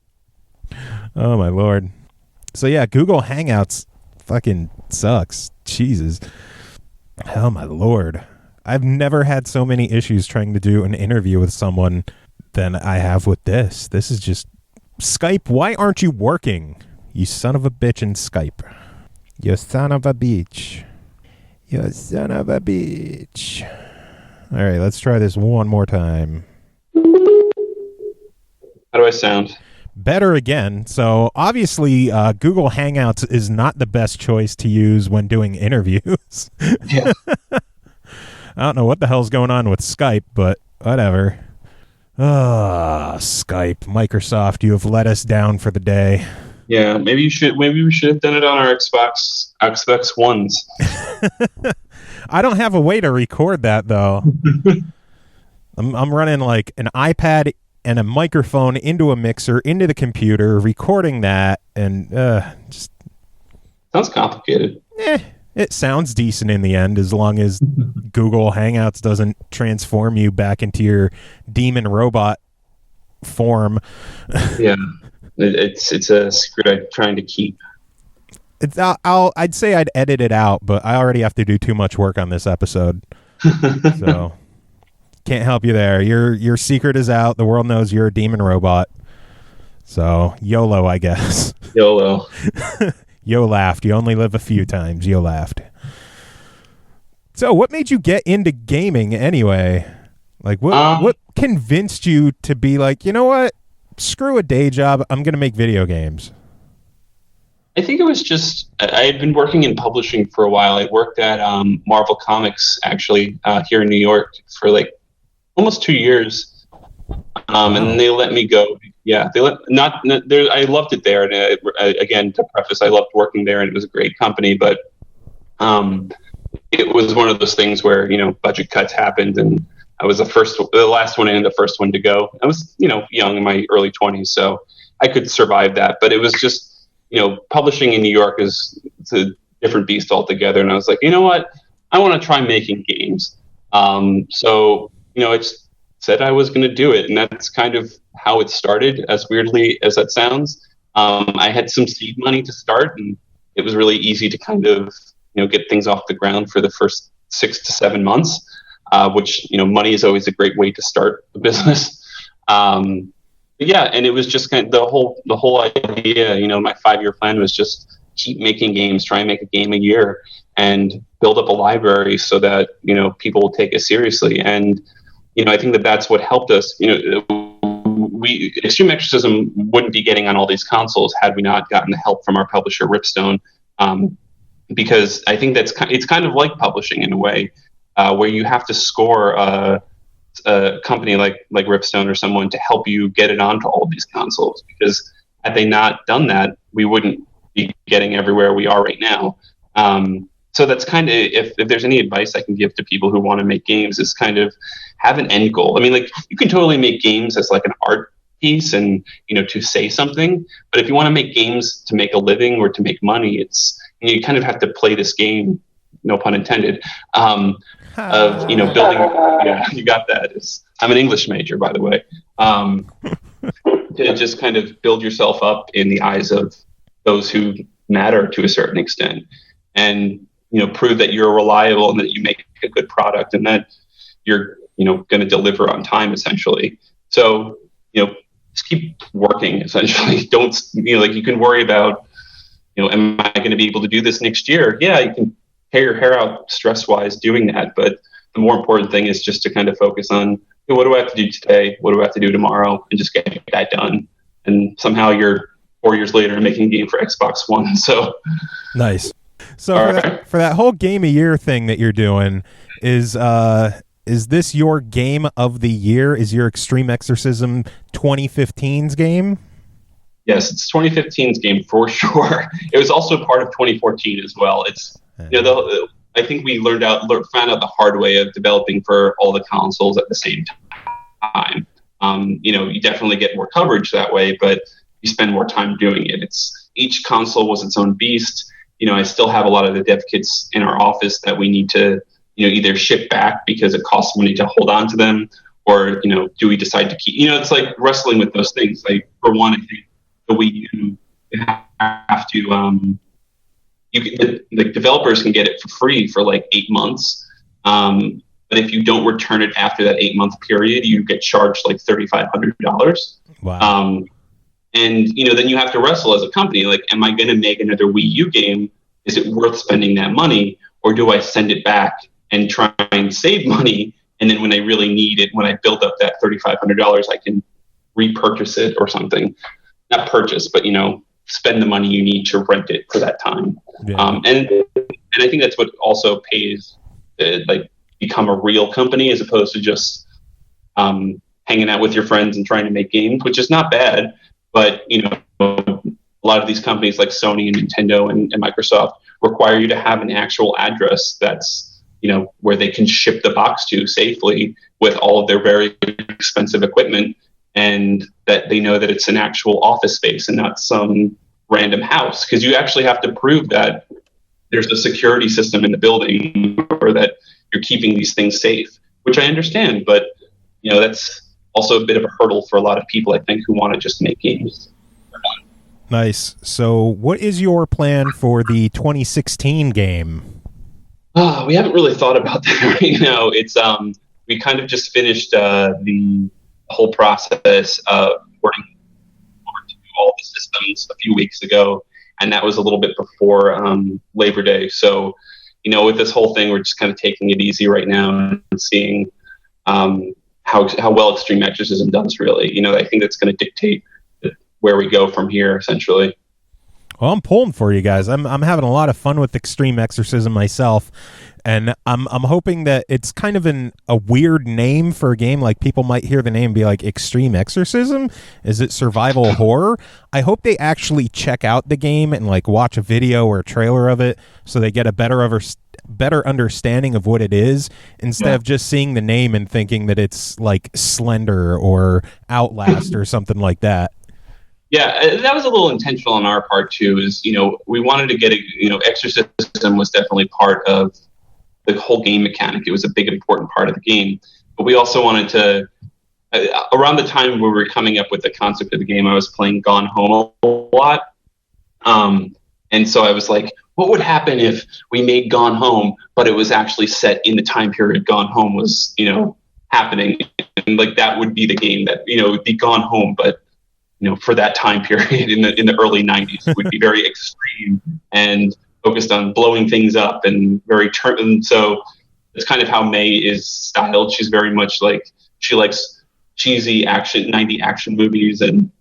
Speaker 1: Oh my Lord. So yeah, Google Hangouts fucking sucks. Jesus. Oh my Lord. I've never had so many issues trying to do an interview with someone than I have with this. This is just Skype. Why aren't you working? You son of a bitch in Skype. You son of a bitch. You son of a bitch. All right, let's try this one more time.
Speaker 3: How do I sound?
Speaker 1: Better again. So obviously Google Hangouts is not the best choice to use when doing interviews.
Speaker 3: Yeah.
Speaker 1: I don't know what the hell's going on with Skype, but whatever. Skype, Microsoft, you have let us down for the day.
Speaker 3: Yeah, maybe we should have done it on our Xbox Ones.
Speaker 1: I don't have a way to record that though. I'm running like an iPad and a microphone into a mixer into the computer, recording that, and just
Speaker 3: sounds complicated.
Speaker 1: It sounds decent in the end, as long as Google Hangouts doesn't transform you back into your demon robot form.
Speaker 3: Yeah, it's a secret I'm trying to keep.
Speaker 1: I'd say I'd edit it out, but I already have to do too much work on this episode. So can't help you there. Your secret is out. The world knows you're a demon robot. So YOLO, I guess.
Speaker 3: YOLO.
Speaker 1: Yo laughed. You only live a few times. Yo laughed. So what made you get into gaming anyway? Like what convinced you to be like, you know what? Screw a day job. I'm going to make video games.
Speaker 3: I think it was just, I had been working in publishing for a while. I worked at Marvel Comics, actually, here in New York for like almost 2 years. And then they let me go. Yeah, I loved it there. And again, to preface, I loved working there and it was a great company, but it was one of those things where, budget cuts happened and I was the last one in and the first one to go. I was, young in my early 20s, so I could survive that. But it was just, publishing in New York it's a different beast altogether. And I was like, you know what? I want to try making games. So, I just said I was going to do it. And that's kind of how it started, as weirdly as that sounds. I had some seed money to start, and it was really easy to kind of, get things off the ground for the first 6 to 7 months. Which, money is always a great way to start a business. Yeah, and it was just kind of the whole idea, my 5-year plan was just keep making games, try and make a game a year and build up a library so that, people will take it seriously. And, I think that's what helped us. Extreme Exorcism wouldn't be getting on all these consoles had we not gotten the help from our publisher, Ripstone, because I think it's kind of like publishing in a way. Where you have to score a company like Ripstone or someone to help you get it onto all of these consoles. Because had they not done that, we wouldn't be getting everywhere we are right now. So that's kind of, if there's any advice I can give to people who want to make games, is kind of have an end goal. I mean, like, you can totally make games as like an art piece and, to say something. But if you want to make games to make a living or to make money, you kind of have to play this game, no pun intended, of building. Yeah, you got that. I'm an English major, by the way. To just kind of build yourself up in the eyes of those who matter to a certain extent, and prove that you're reliable and that you make a good product and that you're going to deliver on time, essentially. So just keep working. Essentially, don't like, you can worry about am I going to be able to do this next year? Yeah, you can tear your hair out stress-wise doing that, but the more important thing is just to kind of focus on, what do I have to do today? What do I have to do tomorrow? And just get that done. And somehow you're 4 years later making a game for Xbox One. So
Speaker 1: nice. So for that whole game a year thing that you're doing, is this your game of the year? Is your Extreme Exorcism 2015's game?
Speaker 3: Yes, it's 2015's game for sure. It was also part of 2014 as well. It's I think we found out the hard way of developing for all the consoles at the same time. You definitely get more coverage that way, but you spend more time doing it. Each console was its own beast. I still have a lot of the dev kits in our office that we need to, either ship back because it costs money to hold on to them, or, do we decide to keep, it's like wrestling with those things. Like, for one, I think the Wii U, you have to, the developers can get it for free for like 8 months. But if you don't return it after that 8-month period, you get charged like $3,500.
Speaker 1: Wow.
Speaker 3: And, then you have to wrestle as a company. Like, am I going to make another Wii U game? Is it worth spending that money? Or do I send it back and try and save money? And then when I really need it, when I build up that $3,500, I can repurchase it or something. Not purchase, but, spend the money you need to rent it for that time. Yeah. And I think that's what also pays to become a real company, as opposed to just hanging out with your friends and trying to make games, which is not bad. But, a lot of these companies like Sony and Nintendo and Microsoft require you to have an actual address that's, where they can ship the box to safely with all of their very expensive equipment, and that they know that it's an actual office space and not some random house. Because you actually have to prove that there's a security system in the building, or that you're keeping these things safe, which I understand. But, that's also a bit of a hurdle for a lot of people, I think, who want to just make games.
Speaker 1: Nice. So what is your plan for the 2016 game?
Speaker 3: Oh, we haven't really thought about that right now. It's we kind of just finished the whole process of working to all the systems a few weeks ago, and that was a little bit before Labor Day. So, with this whole thing, we're just kind of taking it easy right now and seeing how well Extreme Exorcism does. Really, I think that's going to dictate where we go from here, essentially.
Speaker 1: Well, I'm pulling for you guys. I'm having a lot of fun with Extreme Exorcism myself, and I'm hoping that it's kind of a weird name for a game. Like, people might hear the name and be like, Extreme Exorcism? Is it survival horror? I hope they actually check out the game and like watch a video or a trailer of it so they get a better understanding of what it is, instead of just seeing the name and thinking that it's like Slender or Outlast or something like that.
Speaker 3: Yeah, that was a little intentional on our part too. Is we wanted to get Exorcism was definitely part of the whole game mechanic. It was a big important part of the game, but we also wanted to. Around the time we were coming up with the concept of the game, I was playing Gone Home a lot, and so I was like, what would happen if we made Gone Home, but it was actually set in the time period Gone Home was happening, and like that would be the game that it would be Gone Home, but for that time period in the early 90s. It would be very extreme and focused on blowing things up and and so it's kind of how May is styled. She's very much like, she likes cheesy 90 action movies, and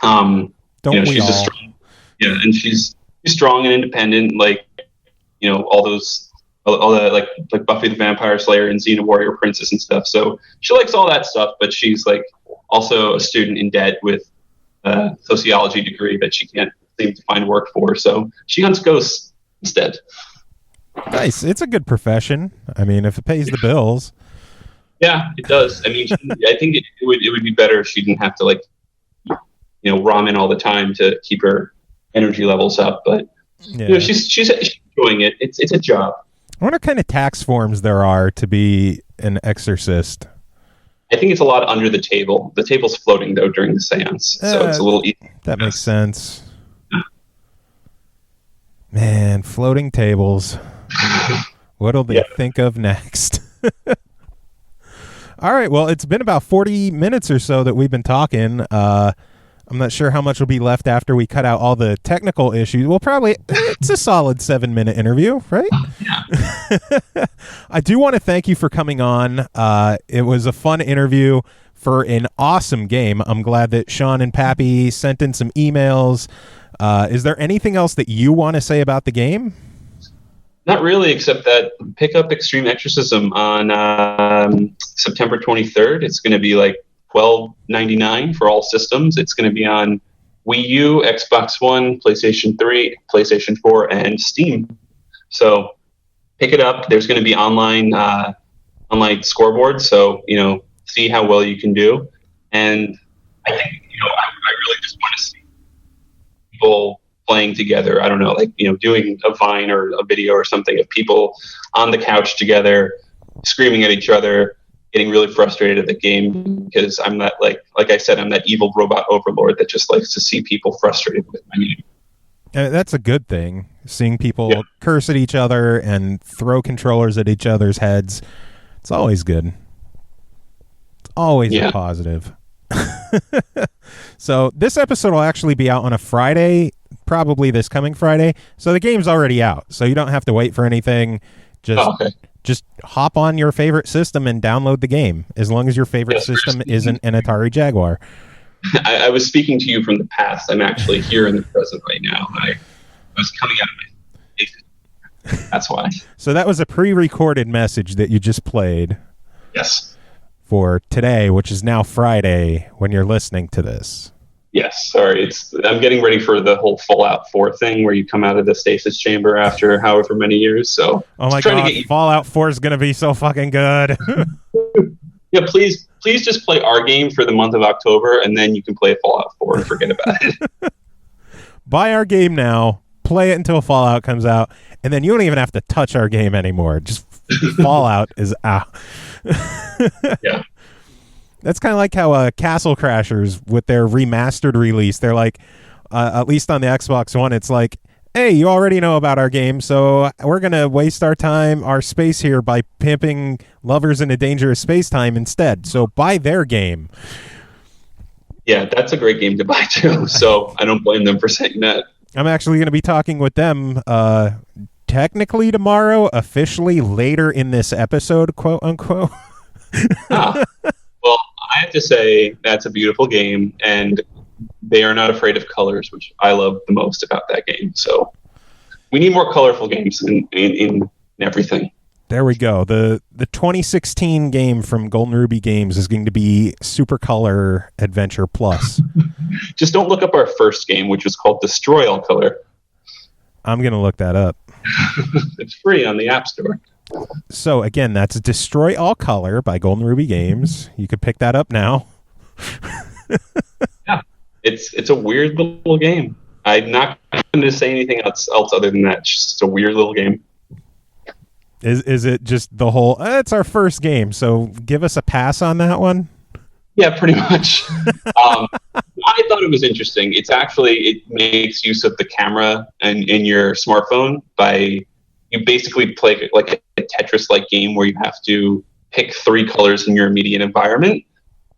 Speaker 3: she's a strong, and she's strong and independent, like all the like Buffy the Vampire Slayer and Xena Warrior Princess and stuff. So she likes all that stuff, but she's like also a student in debt with a sociology degree that she can't seem to find work for, so she hunts ghosts instead.
Speaker 1: Nice. It's a good profession. I mean, if it pays the bills.
Speaker 3: Yeah, it does. I mean, I think it would be better if she didn't have to ramen all the time to keep her energy levels up. But she's enjoying it. It's a job.
Speaker 1: I wonder what kind of tax forms there are to be an exorcist.
Speaker 3: I think it's a lot under the table. The table's floating, though, during the seance, so it's a little easy.
Speaker 1: That makes sense. Man, floating tables. What'll they think of next? All right, well, it's been about 40 minutes or so that we've been talking. I'm not sure how much will be left after we cut out all the technical issues. It's a solid 7-minute interview, right?
Speaker 3: Yeah.
Speaker 1: I do want to thank you for coming on. It was a fun interview for an awesome game. I'm glad that Sean and Pappy sent in some emails. Is there anything else that you want to say about the game?
Speaker 3: Not really, except that pick up Extreme Exorcism on September 23rd. It's going to be like $12.99 for all systems. It's going to be on Wii U, Xbox One, PlayStation 3, PlayStation 4, and Steam. So pick it up. There's going to be online scoreboard, so see how well you can do. And I think I really just want to see people playing together. I don't know, doing a Vine or a video or something of people on the couch together, screaming at each other, getting really frustrated at the game, because I'm that like I said, I'm that evil robot overlord that just likes to see people frustrated with my game.
Speaker 1: That's a good thing. Seeing people curse at each other and throw controllers at each other's heads. It's always good. It's always a positive. So this episode will actually be out on a Friday, probably this coming Friday. So the game's already out. So you don't have to wait for anything. Just hop on your favorite system and download the game, as long as your favorite system isn't an Atari Jaguar.
Speaker 3: I was speaking to you from the past. I'm actually here in the present right now. I was coming out of my... That's why.
Speaker 1: So that was a pre-recorded message that you just played.
Speaker 3: Yes.
Speaker 1: For today, which is now Friday when you're listening to this.
Speaker 3: Yes, sorry. I'm getting ready for the whole Fallout 4 thing where you come out of the stasis chamber after however many years. So,
Speaker 1: oh my god, Fallout 4 is going to be so fucking good.
Speaker 3: Yeah, please just play our game for the month of October, and then you can play Fallout 4 and forget about it.
Speaker 1: Buy our game now, play it until Fallout comes out, and then you don't even have to touch our game anymore. Just Fallout is out.
Speaker 3: Yeah.
Speaker 1: That's kind of like how Castle Crashers, with their remastered release, they're like, At least on the Xbox One, it's like, hey, you already know about our game, so we're going to waste our space here by pimping Lovers in a Dangerous Spacetime instead. So buy their game.
Speaker 3: Yeah, that's a great game to buy too. So I don't blame them for saying that.
Speaker 1: I'm actually going to be talking with them technically tomorrow, officially later in this episode, quote unquote.
Speaker 3: Well, I have to say that's a beautiful game, and they are not afraid of colors, which I love the most about that game. So we need more colorful games in everything.
Speaker 1: There we go. The 2016 game from Golden Ruby Games is going to be Super Color Adventure Plus.
Speaker 3: Just don't look up our first game, which was called Destroy All Color.
Speaker 1: I'm going to look that up.
Speaker 3: It's free on the App Store.
Speaker 1: So again, that's Destroy All Color by Golden Ruby Games. You could pick that up now.
Speaker 3: Yeah, it's a weird little game. I'm not going to say anything else other than that. It's just a weird little game.
Speaker 1: Is it just the whole, it's our first game, so give us a pass on that one?
Speaker 3: Yeah, pretty much. I thought it was interesting. It makes use of the camera in your smartphone you basically play like a Tetris-like game where you have to pick 3 colors in your immediate environment.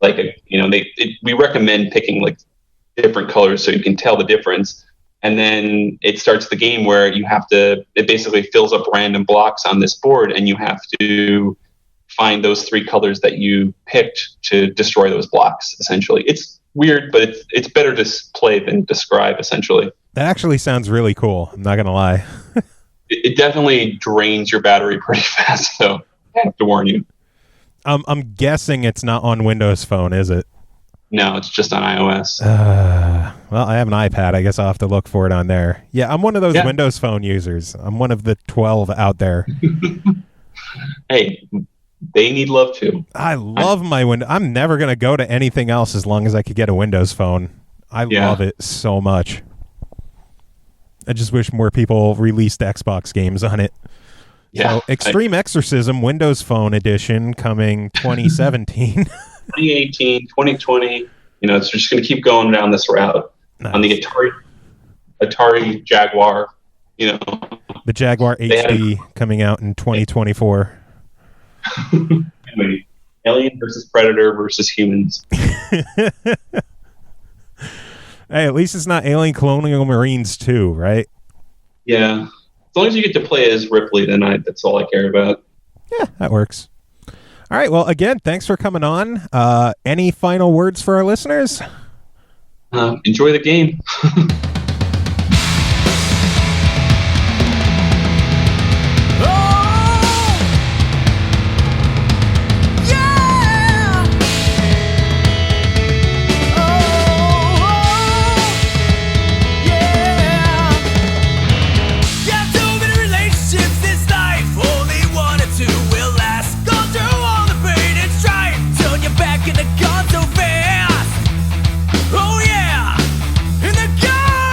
Speaker 3: We recommend picking like different colors so you can tell the difference. And then it starts the game where it basically fills up random blocks on this board, and you have to find those 3 colors that you picked to destroy those blocks, essentially. It's weird, but it's better to play than describe, essentially.
Speaker 1: That actually sounds really cool. I'm not going to lie.
Speaker 3: It definitely drains your battery pretty fast, though. I have to warn you.
Speaker 1: I'm guessing it's not on Windows Phone, is it?
Speaker 3: No, it's just on iOS.
Speaker 1: Well, I have an iPad. I guess I'll have to look for it on there. Yeah, I'm one of those Windows Phone users. I'm one of the 12 out there.
Speaker 3: Hey, they need love too.
Speaker 1: I love my Windows. I'm never going to go to anything else as long as I could get a Windows Phone. I love it so much. I just wish more people released Xbox games on it.
Speaker 3: Yeah,
Speaker 1: so, Extreme Exorcism Windows Phone Edition coming 2017.
Speaker 3: 2018, 2020, it's just going to keep going down this route. Nice. On the Atari Jaguar,
Speaker 1: The Jaguar HD coming out in 2024.
Speaker 3: Alien versus Predator versus humans.
Speaker 1: Hey, at least it's not Alien Colonial Marines 2, right?
Speaker 3: Yeah. As long as you get to play as Ripley, then that's all I care about.
Speaker 1: Yeah, that works. All right. Well, again, thanks for coming on. Any final words for our listeners?
Speaker 3: Enjoy the game.
Speaker 4: Back in the gun so fast. Oh yeah, in the gun.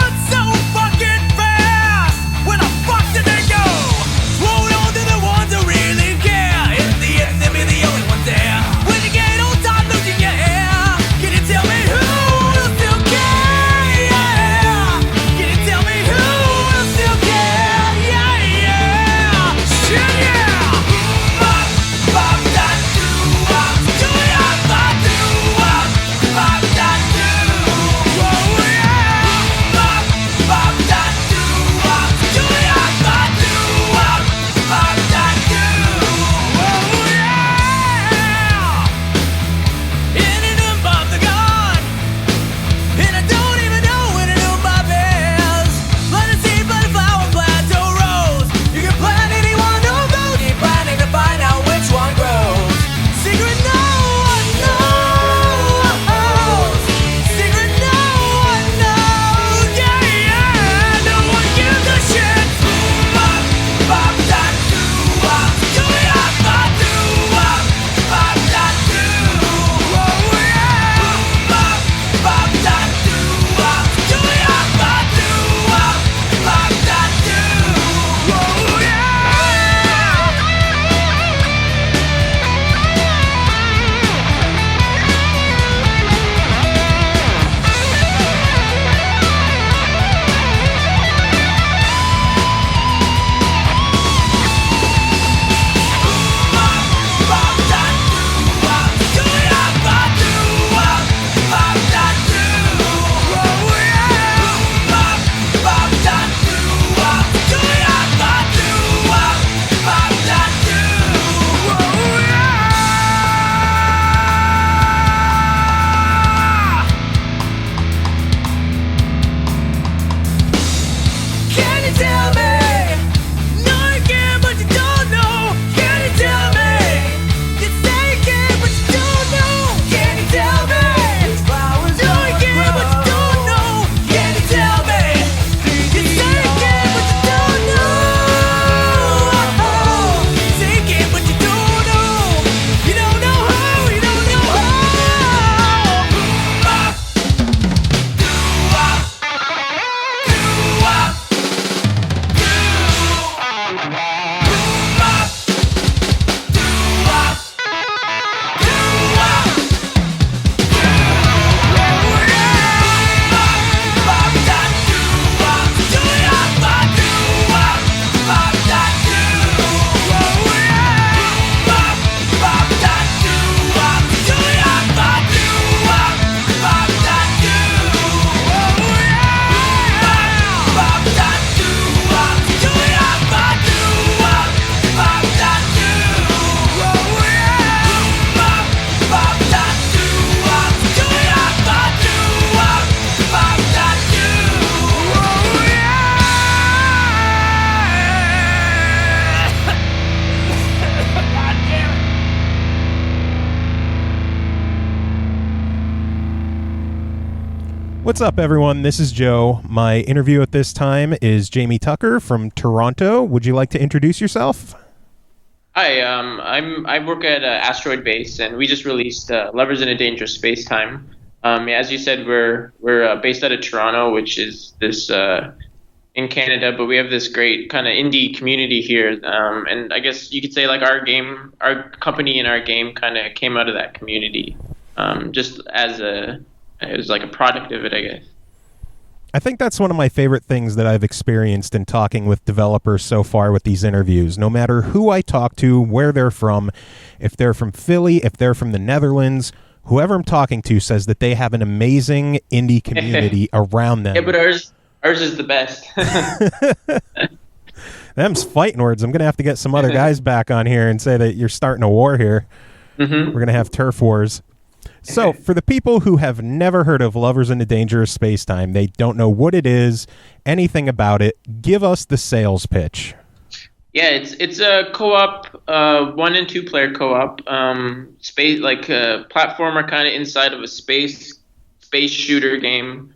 Speaker 1: What's up, everyone? This is Joe. My interview at this time is Jamie Tucker from Toronto. Would you like to introduce yourself?
Speaker 4: Hi, I work at Asteroid Base, and we just released Lovers in a Dangerous Spacetime. As you said, we're based out of Toronto, which is this in Canada, but we have this great kind of indie community here, and I guess you could say like our company and our game kind of came out of that community, just as it was like a product of it, I guess.
Speaker 1: I think that's one of my favorite things that I've experienced in talking with developers so far with these interviews. No matter who I talk to, where they're from, if they're from Philly, if they're from the Netherlands, whoever I'm talking to says that they have an amazing indie community around them.
Speaker 4: Yeah, but ours is the best.
Speaker 1: Them's fighting words. I'm going to have to get some other guys back on here and say that you're starting a war here.
Speaker 4: Mm-hmm.
Speaker 1: We're going to have turf wars. So, for the people who have never heard of Lovers in a Dangerous Spacetime, they don't know what it is, anything about it, give us the sales pitch.
Speaker 4: Yeah, it's a co-op, 1 and 2 player co-op, space like a platformer kind of inside of a space shooter game.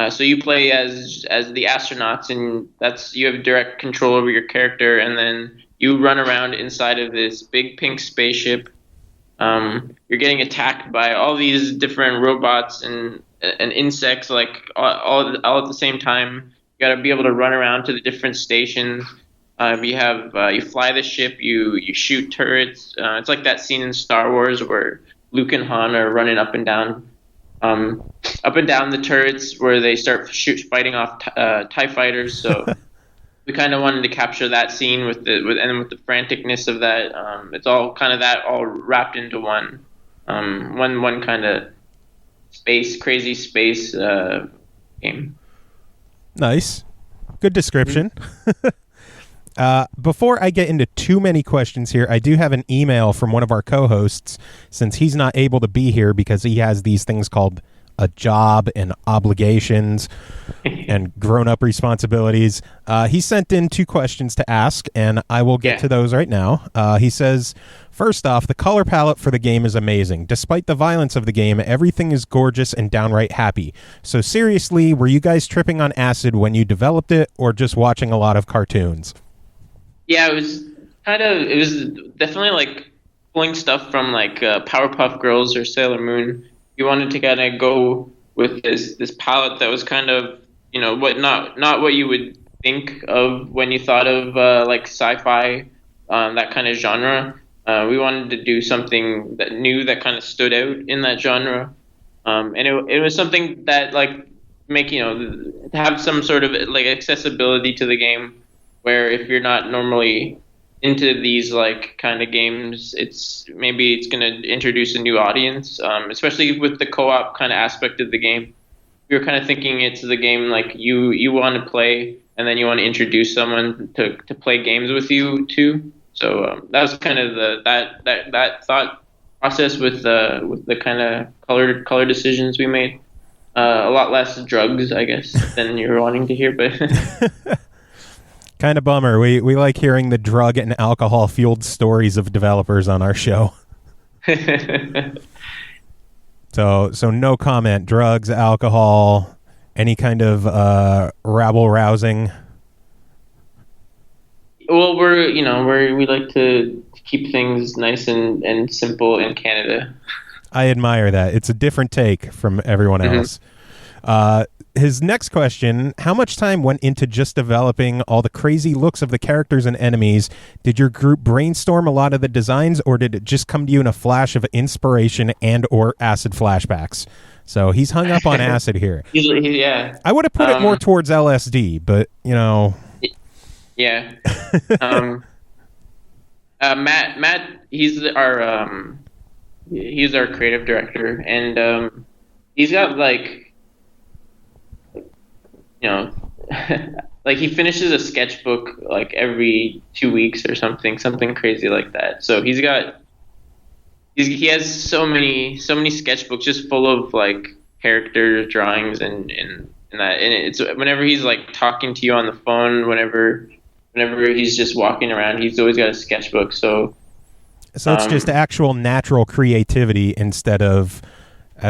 Speaker 4: So you play as the astronauts, and you have direct control over your character, and then you run around inside of this big pink spaceship. You're getting attacked by all these different robots and insects, like all at the same time. You got to be able to run around to the different stations. You fly the ship. You shoot turrets. It's like that scene in Star Wars where Luke and Han are running up and down the turrets where they start fighting off TIE fighters. So. We kind of wanted to capture that scene with the franticness of that. It's all kind of that all wrapped into one kind of crazy space game.
Speaker 1: Nice, good description. Before I get into too many questions here, I do have an email from one of our co-hosts, since he's not able to be here because he has these things called a job and obligations and grown-up responsibilities. He sent in 2 questions to ask, and I will get to those right now. He says, first off, the color palette for the game is amazing. Despite the violence of the game, everything is gorgeous and downright happy. So seriously, were you guys tripping on acid when you developed it, or just watching a lot of cartoons?
Speaker 4: Yeah, it was definitely like pulling stuff from like Powerpuff Girls or Sailor Moon. You wanted to kind of go with this palette that was kind of, not what you would think of when you thought of like sci-fi, that kind of genre. We wanted to do something that new that kind of stood out in that genre, and it was something that like have some sort of like accessibility to the game, where if you're not normally into these like kind of games, it's going to introduce a new audience, especially with the co-op kind of aspect of the game. We were kind of thinking it's the game like you want to play, and then you want to introduce someone to play games with you too. So that was kind of that thought process with the kind of color decisions we made. A lot less drugs, I guess, than you were wanting to hear, but.
Speaker 1: Kind of bummer. We like hearing the drug and alcohol fueled stories of developers on our show. So no comment. Drugs, alcohol, any kind of rabble rousing.
Speaker 4: Well, we like to keep things nice and simple in Canada.
Speaker 1: I admire that. It's a different take from everyone else. His next question, how much time went into just developing all the crazy looks of the characters and enemies? Did your group brainstorm a lot of the designs, or did it just come to you in a flash of inspiration and or acid flashbacks? So he's hung up on acid here.
Speaker 4: Yeah.
Speaker 1: I would have put it more towards LSD, but,
Speaker 4: Yeah. Matt, he's our creative director, and he's got like, like he finishes a sketchbook like every 2 weeks or something crazy like that. So he has so many sketchbooks just full of like character drawings and that. And it's whenever he's like talking to you on the phone, whenever he's just walking around, he's always got a sketchbook. So
Speaker 1: it's just actual natural creativity instead of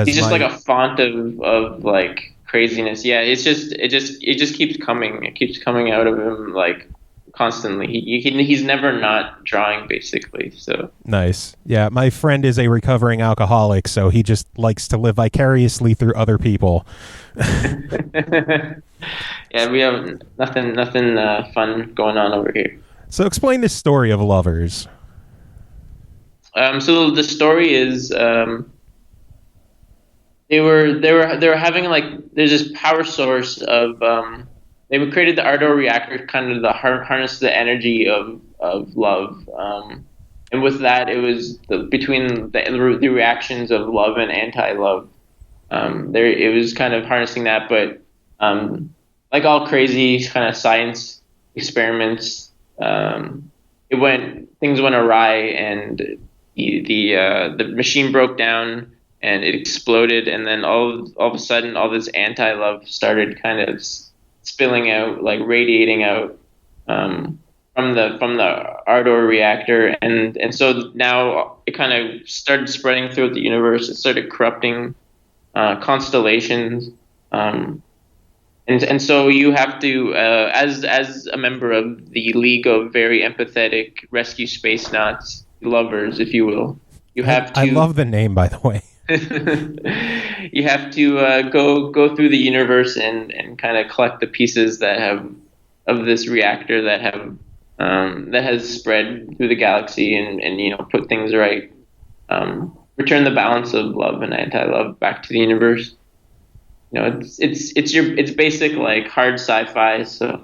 Speaker 4: he's just like a font of like craziness. Yeah, it just keeps coming. It keeps coming out of him like constantly. He's never not drawing basically. So
Speaker 1: Nice. Yeah, my friend is a recovering alcoholic, so he just likes to live vicariously through other people.
Speaker 4: yeah, we have nothing fun going on over here.
Speaker 1: So explain this story of lovers.
Speaker 4: So the story is they were having like there's this power source of they created the Ardor reactor kind of to harness the energy of love, and with that it was between the reactions of love and anti-love. There it was kind of harnessing that, but like all crazy kind of science experiments, things went awry, and the machine broke down and it exploded, and then all of a sudden all this anti-love started kind of spilling out, like radiating out from the Ardor reactor, and so now it kind of started spreading throughout the universe. It started corrupting constellations, and so you have to, as a member of the League of Very Empathetic Rescue Space Knots lovers, if you will, you have to.
Speaker 1: I love the name, by the way.
Speaker 4: You have to go through the universe and kind of collect the pieces that have of this reactor that has spread through the galaxy, and put things right, return the balance of love and anti-love back to the universe. It's basic like hard sci-fi. So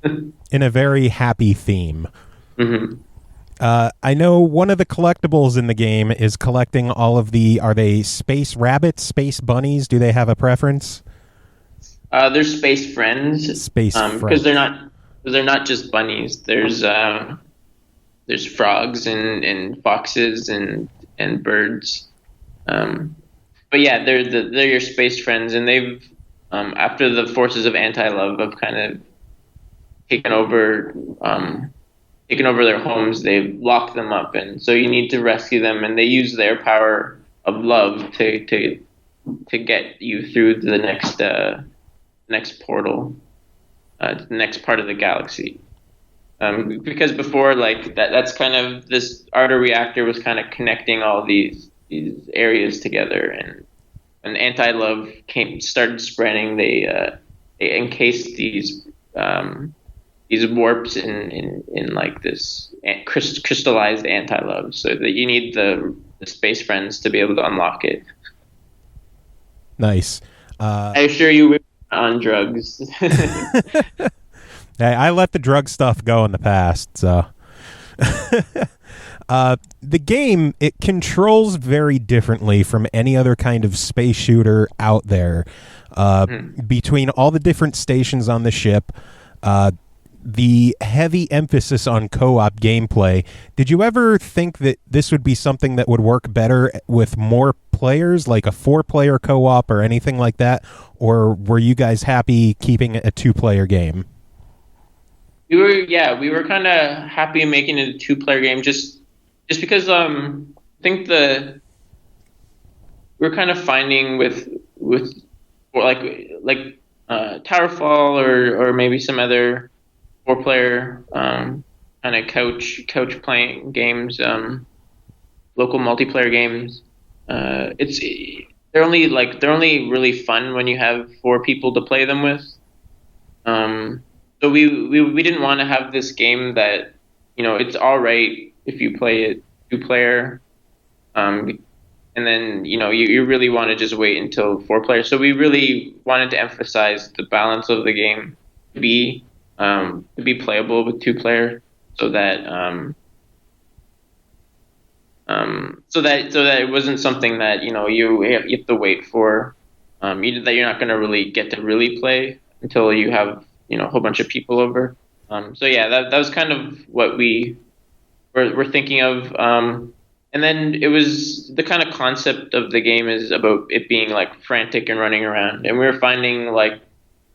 Speaker 1: In a very happy theme.
Speaker 4: Mm-hmm.
Speaker 1: I know one of the collectibles in the game is collecting all of are they space rabbits, space bunnies? Do they have a preference?
Speaker 4: They're space friends.
Speaker 1: Space friends.
Speaker 4: Because they're not just bunnies. There's frogs and foxes and birds. But yeah, they're your space friends, and they've after the forces of anti-love have kind of taken over their homes, they've locked them up, and so you need to rescue them, and they use their power of love to get you through to the next portal, the next part of the galaxy. Because before, like that's kind of this Ardor reactor was kind of connecting all these areas together, and when anti-love started spreading, they encased these warps in like this crystallized anti-love, so that you need the space friends to be able to unlock it.
Speaker 1: Nice.
Speaker 4: I assure you, we're on drugs.
Speaker 1: I let the drug stuff go in the past, so. The game, it controls very differently from any other kind of space shooter out there. Between all the different stations on the ship, the heavy emphasis on co-op gameplay, did you ever think that this would be something that would work better with more players, like a 4-player co-op or anything like that? Or were you guys happy keeping it a 2-player game?
Speaker 4: We were kind of happy making it a 2-player game, just because I think we were kind of finding with like Towerfall or maybe some other 4-player kind of couch playing games, local multiplayer games. They're only really fun when you have 4 people to play them with. So we didn't want to have this game that, it's all right if you play it 2-player, and then you really want to just wait until 4-player. So we really wanted to emphasize the balance of the game to be playable with 2-player, so that it wasn't something that you have to wait for, that you're not going to really get to really play until you have a whole bunch of people over. So yeah, that was kind of what we were thinking of. And then it was the kind of concept of the game is about it being like frantic and running around, and we were finding like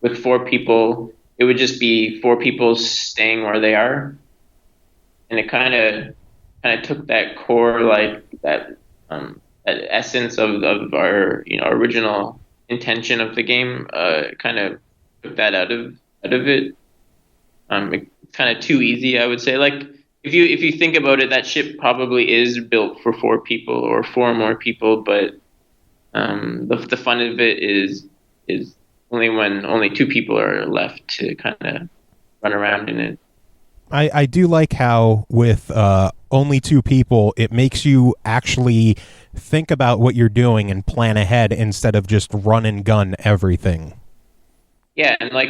Speaker 4: with 4 people, it would just be 4 people staying where they are, and it kind of took that core, like that essence of our original intention of the game kind of took that out of it. It's kind of too easy, I would say. Like if you think about it, that ship probably is built for 4 people or 4 more people, but the fun of it is only when only 2 people are left to kind of run around in it.
Speaker 1: I do like how with only 2 people, it makes you actually think about what you're doing and plan ahead instead of just run and gun everything.
Speaker 4: Yeah, and like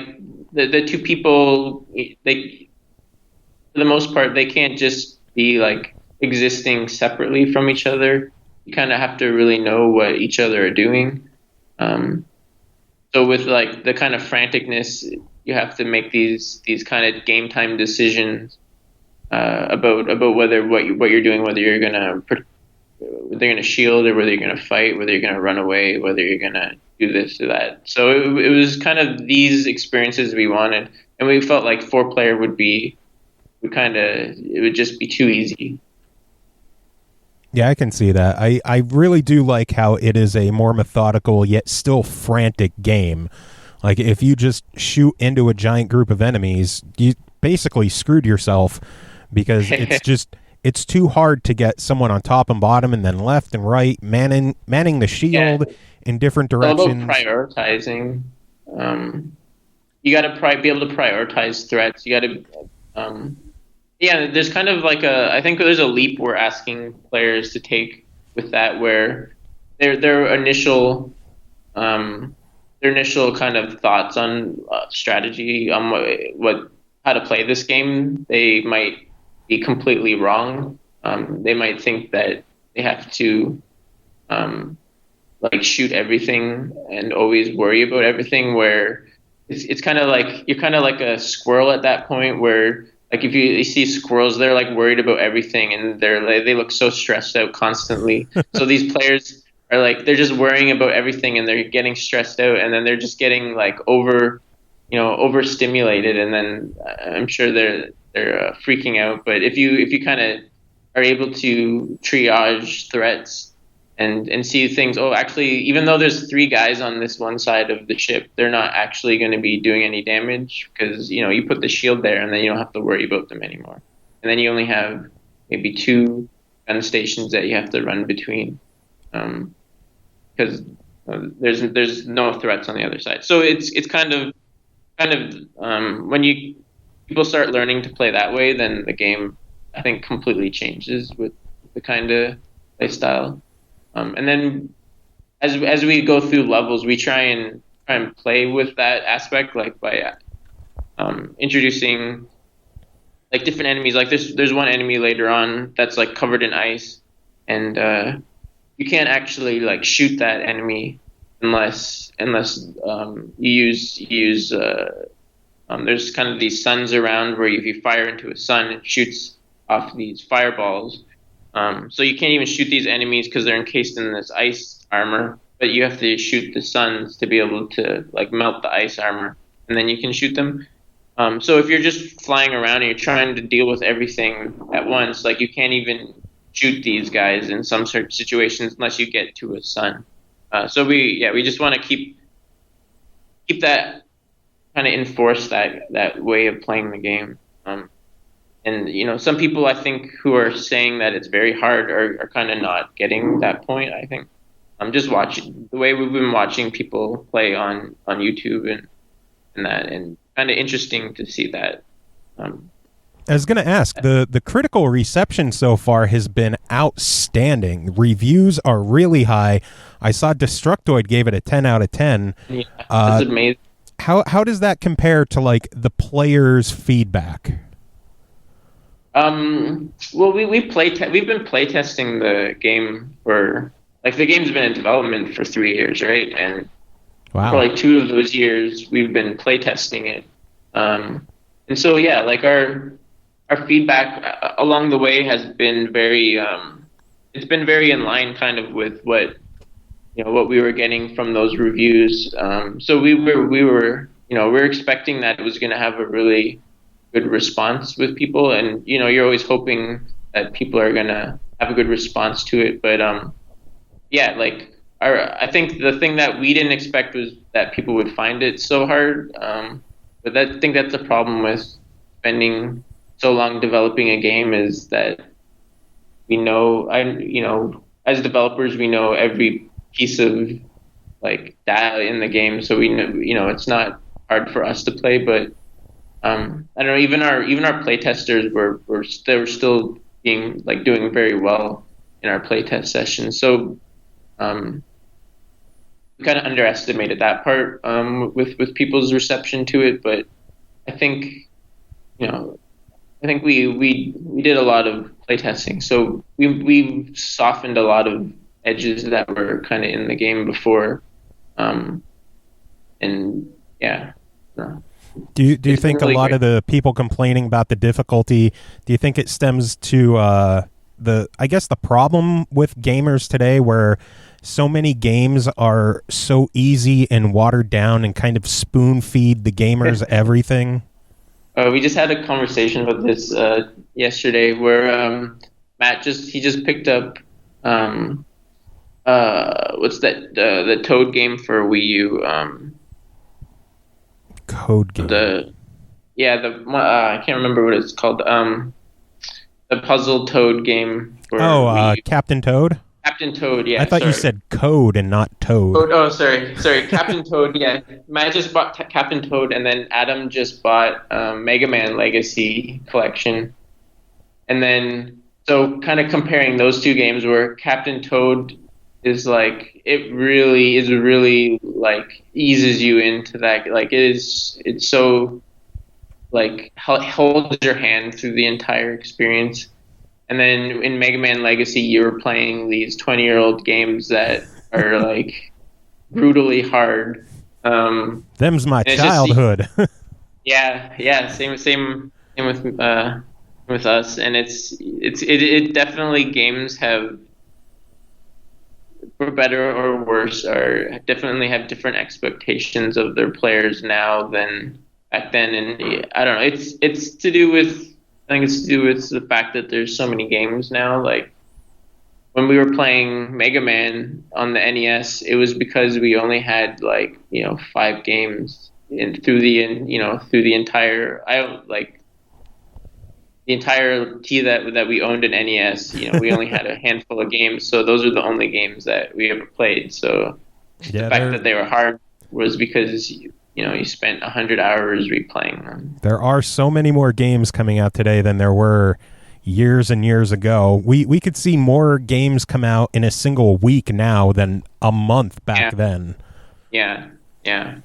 Speaker 4: the 2 people, they for the most part they can't just be like existing separately from each other. You kind of have to really know what each other are doing. So with like the kind of franticness, you have to make these kind of game time decisions about whether what you're doing, whether you're gonna shield or whether you're gonna fight, whether you're gonna run away, whether you're gonna do this or that. So it was kind of these experiences we wanted, and we felt like 4-player would just be too easy.
Speaker 1: Yeah, I can see that. I really do like how it is a more methodical yet still frantic game. Like, if you just shoot into a giant group of enemies, you basically screwed yourself because it's too hard to get someone on top and bottom and then left and right, manning the shield in different directions.
Speaker 4: It's all about prioritizing. You got to be able to prioritize threats. You got to... there's kind of like I think there's a leap we're asking players to take with that, where their initial kind of thoughts on strategy, on how to play this game, they might be completely wrong. They might think that they have to like shoot everything and always worry about everything, where it's kind of like you're kind of like a squirrel at that point, where like if you see squirrels, they're like worried about everything and they look so stressed out constantly. So these players are like, they're just worrying about everything and they're getting stressed out, and then they're just getting like overstimulated, and then I'm sure they're freaking out. But if you kind of are able to triage threats and see things, actually, even though there's 3 guys on this one side of the ship, they're not actually going to be doing any damage because, you put the shield there and then you don't have to worry about them anymore. And then you only have maybe 2 gun stations that you have to run between because there's no threats on the other side. So it's kind of when people start learning to play that way, then the game, I think, completely changes with the kind of play style. And then as we go through levels, we try and play with that aspect, like by introducing like different enemies. Like there's one enemy later on that's like covered in ice, and you can't actually like shoot that enemy unless you use there's kind of these suns around where if you fire into a sun, it shoots off these fireballs. So you can't even shoot these enemies because they're encased in this ice armor, but you have to shoot the suns to be able to like melt the ice armor, and then you can shoot them. So if you're just flying around and you're trying to deal with everything at once, like you can't even shoot these guys in some certain situations unless you get to a sun. So we just want to keep that kind of enforce that way of playing the game. And some people, I think, who are saying that it's very hard are kind of not getting that point. I think I'm just watching the way we've been watching people play on YouTube and that, and kind of interesting to see that.
Speaker 1: I was going to ask, the critical reception so far has been outstanding. Reviews are really high. I saw Destructoid gave it a 10 out of 10.
Speaker 4: Yeah, that's amazing.
Speaker 1: How does that compare to like the players' feedback?
Speaker 4: Well, we've been playtesting the game for, like, the game's been in development for 3 years, right? And
Speaker 1: wow.
Speaker 4: For like 2 of those years, we've been playtesting it. And so, yeah, like our feedback along the way has been very, it's been very in line kind of with what we were getting from those reviews. So we were expecting that it was going to have a really good response with people, and you're always hoping that people are gonna have a good response to it. But like I think the thing that we didn't expect was that people would find it so hard. But I think that's the problem with spending so long developing a game, is that we know, as developers, we know every piece of like data in the game, so we know, it's not hard for us to play. But I don't know, even our play testers were still doing very well in our playtest sessions. So we kind of underestimated that part with people's reception to it. But I think we did a lot of playtesting, so we softened a lot of edges that were kind of in the game before, and yeah.
Speaker 1: Do you think really a lot of the people complaining about the difficulty, do you think it stems to the problem with gamers today, where so many games are so easy and watered down and kind of spoon feed the gamers everything?
Speaker 4: We just had a conversation about this yesterday, where Matt just picked up what's that, the Toad game for Wii U.
Speaker 1: Code game.
Speaker 4: I can't remember what it's called. The puzzle Toad game for Wii U.
Speaker 1: Captain Toad?
Speaker 4: Captain Toad, yeah.
Speaker 1: I thought you said Code and not Toad.
Speaker 4: Oh, sorry, Captain Toad, yeah. Matt just bought Captain Toad, and then Adam just bought Mega Man Legacy Collection. And then, so kind of comparing those two games, where Captain Toad is like, it really like eases you into that, like it's so like holds your hand through the entire experience. And then in Mega Man Legacy, you're playing these 20-year-old games that are like brutally hard.
Speaker 1: Them's my childhood.
Speaker 4: Yeah. Same with us, and it definitely, games have, for better or worse, definitely have different expectations of their players now than back then. And I don't know, it's to do with, I think it's to do with the fact that there's so many games now. Like when we were playing Mega Man on the NES, it was because we only had 5 games through the entire the entirety that we owned an NES. We only had a handful of games, so those are the only games that we ever played. So the fact that they were hard was because you spent 100 hours replaying them.
Speaker 1: There are so many more games coming out today than there were years and years ago. We could see more games come out in a single week now than a month back then.
Speaker 4: Yeah. So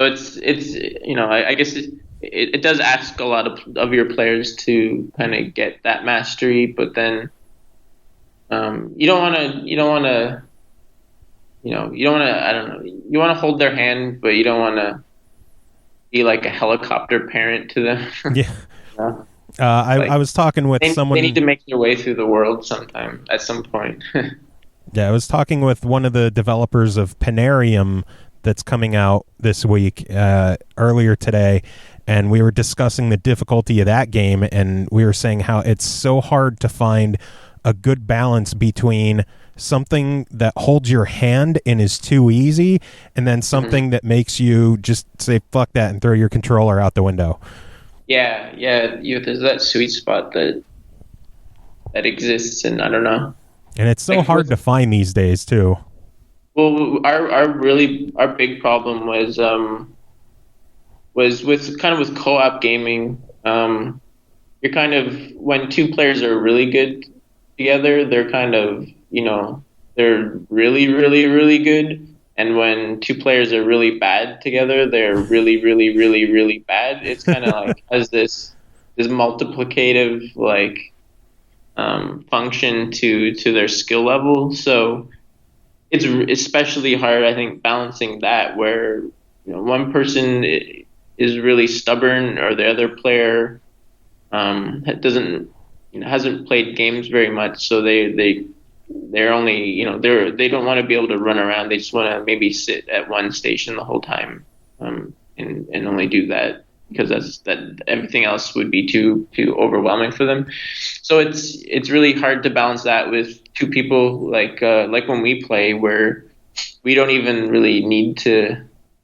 Speaker 4: it's I guess it does ask a lot of your players to kind of get that mastery, but then you don't want to I don't know, you want to hold their hand, but you don't want to be like a helicopter parent to them.
Speaker 1: Yeah. I was talking with someone.
Speaker 4: They need to make their way through the world at some point.
Speaker 1: Yeah, I was talking with one of the developers of Panarium that's coming out this week, earlier today, and we were discussing the difficulty of that game, and we were saying how it's so hard to find a good balance between something that holds your hand and is too easy, and then something that makes you just say fuck that and throw your controller out the window.
Speaker 4: Yeah, there's that sweet spot that exists, and I don't know.
Speaker 1: And it's so hard to find these days too.
Speaker 4: Well, our big problem was with co-op gaming. You're kind of, when two players are really good together, they're kind of, they're really, really, really good. And when two players are really bad together, they're really, really, really, really bad. It's kind of like has this multiplicative function to their skill level. So it's especially hard, I think, balancing that, where one person is really stubborn, or the other player hasn't played games very much, so they're only they don't want to be able to run around. They just want to maybe sit at one station the whole time, and only do that because everything else would be too overwhelming for them. So it's really hard to balance that with two people like when we play, where we don't even really need to,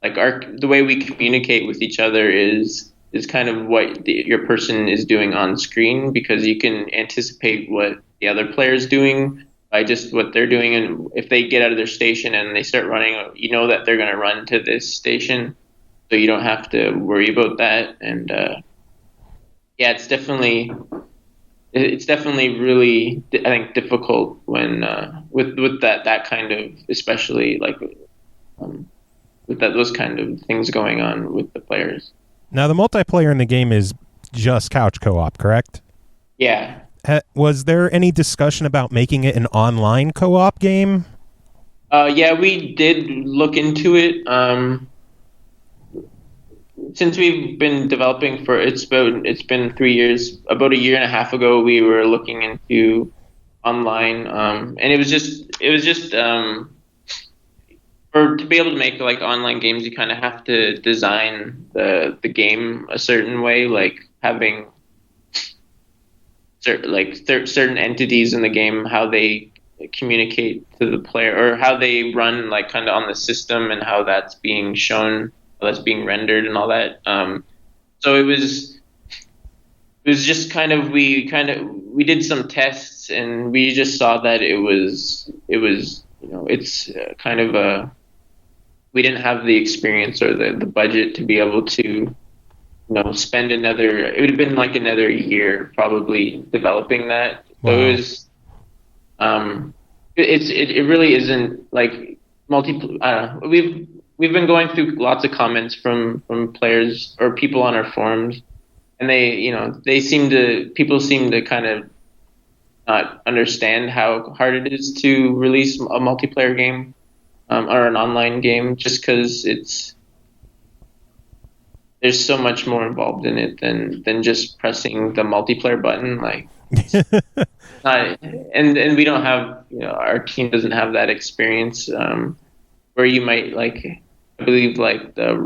Speaker 4: like, the way we communicate with each other is kind of what your person is doing on screen, because you can anticipate what the other player is doing by just what they're doing. And if they get out of their station and they start running, you know that they're going to run to this station, so you don't have to worry about that. And yeah, it's definitely really, I think, difficult when with that kind of, especially like with those kind of things going on with the players.
Speaker 1: Now, the multiplayer in the game is just couch co-op, correct?
Speaker 4: Yeah.
Speaker 1: Was there any discussion about making it an online co-op game?
Speaker 4: Yeah, we did look into it. Since we've been developing it's been 3 years. About a year and a half ago, we were looking into online, and it was just to be able to make like online games, you kind of have to design the game a certain way, like having certain entities in the game, how they communicate to the player, or how they run like kind of on the system, and how that's being shown, how that's being rendered, and all that. So it was just kind of we did some tests, and we just saw that it was it's kind of we didn't have the experience or the budget to be able to spend another. It would have been like another year probably developing that. Wow. So it was it really isn't like we've been going through lots of comments from players or people on our forums, and people seem to kind of not understand how hard it is to release a multiplayer game or an online game, just because there's so much more involved in it than just pressing the multiplayer button. Like, and we don't have, our team doesn't have that experience where you might, like, I believe like the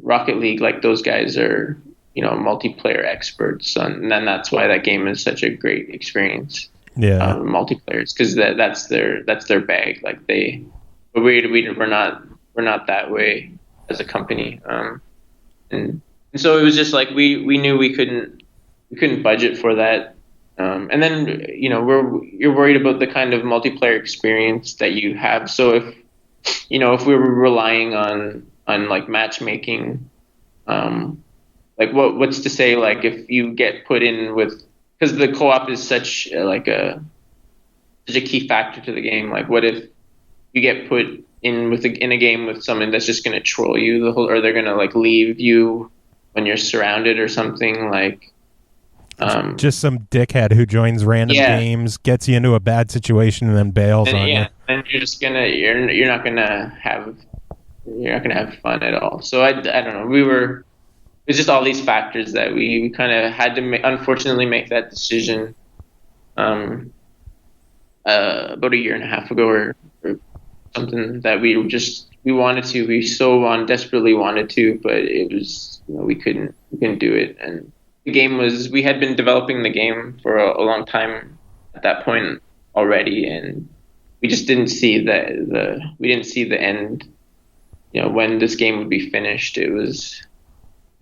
Speaker 4: Rocket League, like those guys are, multiplayer experts, and then that's why that game is such a great experience.
Speaker 1: Yeah,
Speaker 4: multiplayers, because that's their bag. Like we're not that way as a company, and so it was just like we knew we couldn't budget for that, and then you're worried about the kind of multiplayer experience that you have. So if we were relying on like matchmaking, like what's to say, like if you get put in with, because the co-op is such a key factor to the game. Like, what if you get put in in a game with someone that's just going to troll you or they're going to like leave you when you're surrounded or something, like
Speaker 1: just some dickhead who joins random games, gets you into a bad situation, and then bails on you.
Speaker 4: And you're just you're not gonna have fun at all. So I don't know. It's just all these factors that we kind of had to unfortunately make that decision about a year and a half ago or something, that we desperately wanted to, but it was, we couldn't do it. And the game we had been developing the game for a long time at that point already, and we just didn't see the end, when this game would be finished. It was,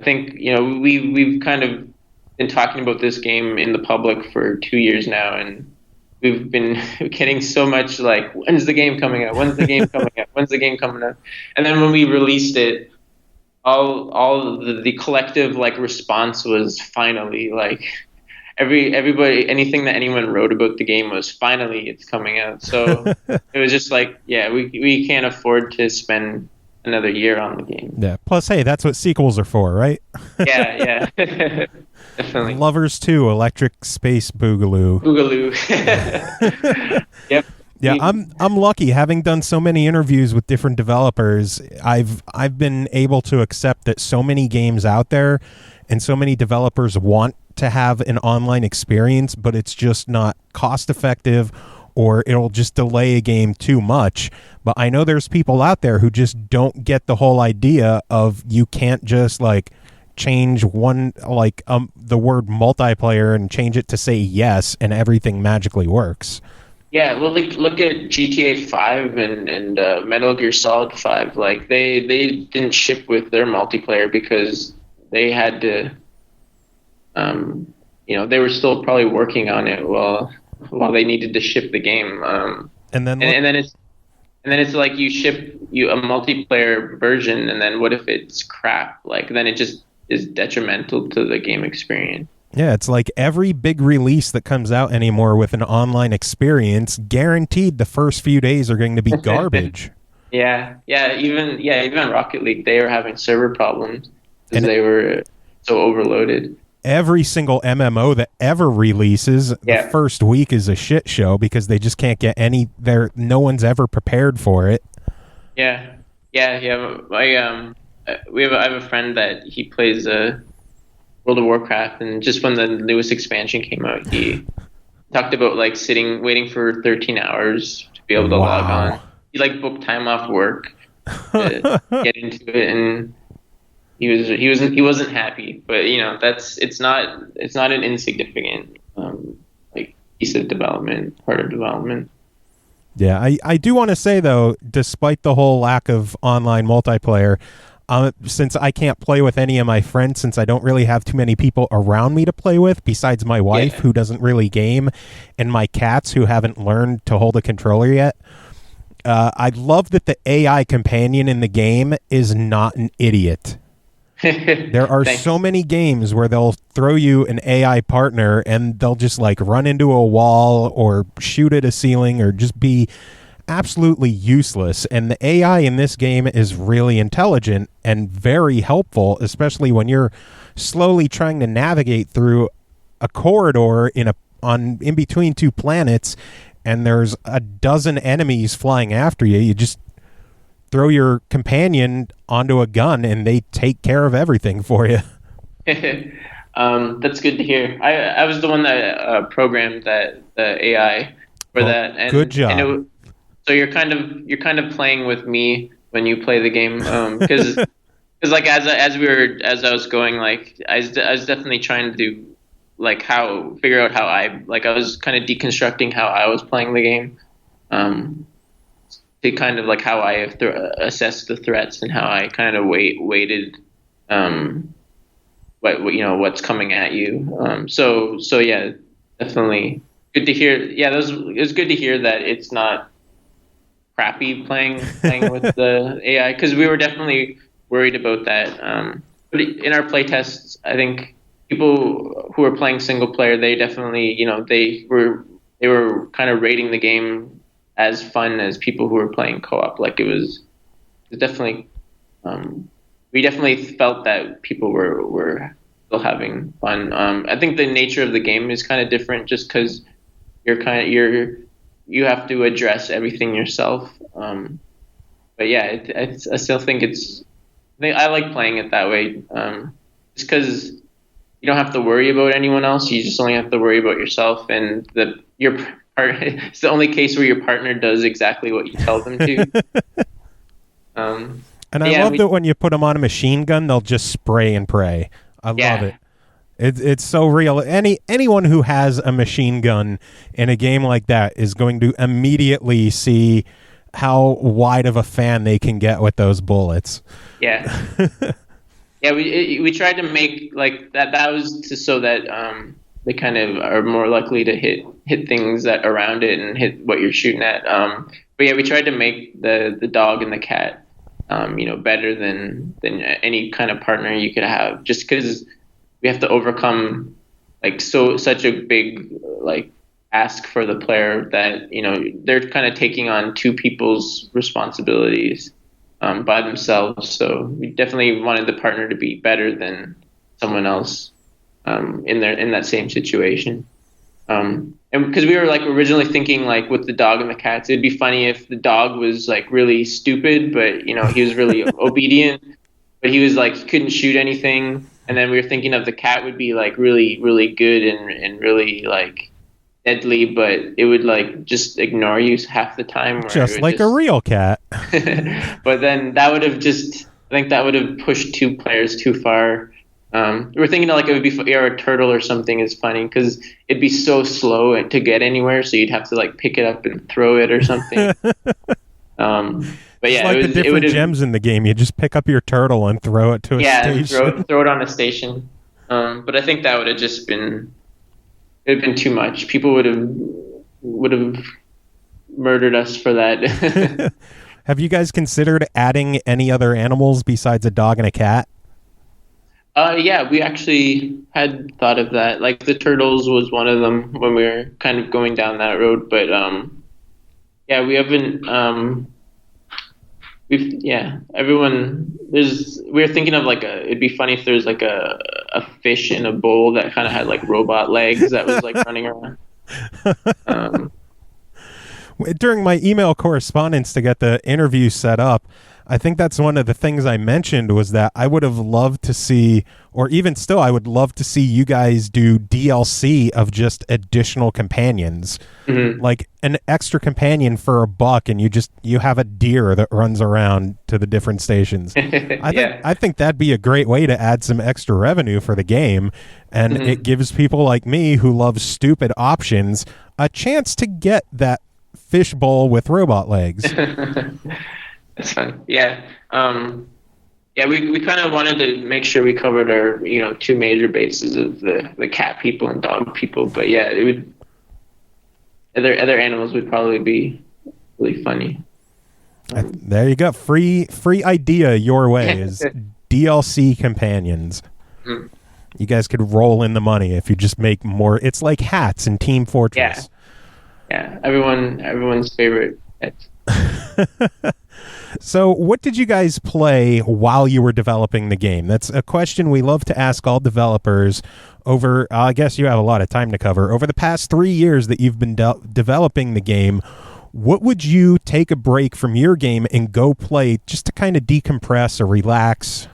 Speaker 4: I think, we've kind of been talking about this game in the public for 2 years now, and we've been getting so much like, when's the game coming out? When's the game coming out? When's the game coming out? And then when we released it, all the collective like response was finally, like everybody, anything that anyone wrote about the game was finally it's coming out. So it was just like, yeah, we can't afford to spend another year on the game.
Speaker 1: Yeah. Plus, hey, that's what sequels are for, right?
Speaker 4: Yeah. Definitely.
Speaker 1: Lovers 2, Electric Space Boogaloo.
Speaker 4: Yep.
Speaker 1: Yeah, I'm lucky, having done so many interviews with different developers. I've been able to accept that so many games out there and so many developers want to have an online experience, but it's just not cost effective, or it'll just delay a game too much. But I know there's people out there who just don't get the whole idea of, you can't just like change the word multiplayer and change it to say yes and everything magically works.
Speaker 4: Yeah, well, like look at GTA 5 and Metal Gear Solid 5. Like they didn't ship with their multiplayer because they had to, they were still probably working on it while they needed to ship the game.
Speaker 1: And then
Speaker 4: And then it's like you ship a multiplayer version, and then what if it's crap? Like then it just is detrimental to the game experience.
Speaker 1: yeah, it's like every big release that comes out anymore with an online experience, guaranteed the first few days are going to be garbage.
Speaker 4: Even Rocket League, they were having server problems because
Speaker 1: And
Speaker 4: they were so overloaded.
Speaker 1: Every single MMO that ever releases, the first week is a shit show because they just can't get no one's ever prepared for it.
Speaker 4: Yeah. I have a friend that he plays World of Warcraft, and just when the newest expansion came out, he talked about like waiting for 13 hours to be able to log on. He like booked time off work to get into it, and he wasn't happy. But it's not an insignificant like piece of part of development.
Speaker 1: Yeah, I do want to say though, despite the whole lack of online multiplayer, since I can't play with any of my friends, since I don't really have too many people around me to play with besides my wife who doesn't really game, and my cats who haven't learned to hold a controller yet, I love that the AI companion in the game is not an idiot. There are so many games where they'll throw you an AI partner and they'll just like run into a wall or shoot at a ceiling or just be absolutely useless. And the AI in this game is really intelligent and very helpful, especially when you're slowly trying to navigate through a corridor in between two planets and there's a dozen enemies flying after you. You just throw your companion onto a gun and they take care of everything for you.
Speaker 4: That's good to hear. I was the one that programmed the AI for that. And,
Speaker 1: good job.
Speaker 4: So you're kind of playing with me when you play the game, because like as I was going, like I was definitely trying to do like figure out how I was kind of deconstructing how I was playing the game, to kind of like how I assessed the threats and how I kind of weighted what's coming at you. So yeah, definitely good to hear. Yeah, it was good to hear that it's not crappy playing with the AI, because we were definitely worried about that. But in our playtests, I think people who were playing single player, they definitely they were kind of rating the game as fun as people who were playing co-op. Like it was definitely, we definitely felt that people were still having fun. I think the nature of the game is kind of different, just because you have to address everything yourself. But yeah, I still think I like playing it that way, just because you don't have to worry about anyone else. You just only have to worry about yourself, and it's the only case where your partner does exactly what you tell them to.
Speaker 1: And I love that when you put them on a machine gun, they'll just spray and pray. I love it. It's so real. Anyone who has a machine gun in a game like that is going to immediately see how wide of a fan they can get with those bullets.
Speaker 4: Yeah. Yeah, we tried to make like that. That was so that they kind of are more likely to hit things that around it and hit what you're shooting at. But yeah, we tried to make the dog and the cat, better than any kind of partner you could have, just because we have to overcome like such a big like ask for the player that they're kind of taking on two people's responsibilities by themselves. So we definitely wanted the partner to be better than someone else in that same situation. And because we were like originally thinking like with the dog and the cats, it'd be funny if the dog was like really stupid, but he was really obedient, but he was like he couldn't shoot anything. And then we were thinking of the cat would be like really, really good and really like deadly, but it would like just ignore you half the time.
Speaker 1: Just like a real cat.
Speaker 4: But then that would have I think that would have pushed two players too far. We were thinking like it would be or a turtle or something is funny because it'd be so slow to get anywhere, so you'd have to like pick it up and throw it or something. But
Speaker 1: It's
Speaker 4: yeah,
Speaker 1: like
Speaker 4: it
Speaker 1: the
Speaker 4: was,
Speaker 1: different gems in the game. You just pick up your turtle and throw it to a station.
Speaker 4: throw it on a station. But I think that would have just been too much. People would have murdered us for that.
Speaker 1: Have you guys considered adding any other animals besides a dog and a cat?
Speaker 4: Yeah, we actually had thought of that. Like the turtles was one of them when we were kind of going down that road. But yeah, we haven't. We were thinking of like it'd be funny if there's like a fish in a bowl that kind of had like robot legs that was like running around.
Speaker 1: During my email correspondence to get the interview set up, I think that's one of the things I mentioned was that I would have loved to see, or even still, I would love to see you guys do DLC of just additional companions, like an extra companion for $1, and you have a deer that runs around to the different stations. I think that'd be a great way to add some extra revenue for the game, and it gives people like me who love stupid options a chance to get that fishbowl with robot legs.
Speaker 4: That's fun. Yeah. Yeah, we kind of wanted to make sure we covered our, two major bases of the cat people and dog people. But yeah, it would other animals would probably be really funny.
Speaker 1: There you go. Free idea your way is DLC companions. You guys could roll in the money if you just make more. It's like hats in Team Fortress.
Speaker 4: Yeah. Everyone's favorite pets.
Speaker 1: So what did you guys play while you were developing the game? That's a question we love to ask all developers over, I guess you have a lot of time to cover. Over the past 3 years that you've been developing the game, what would you take a break from your game and go play just to kind of decompress or relax?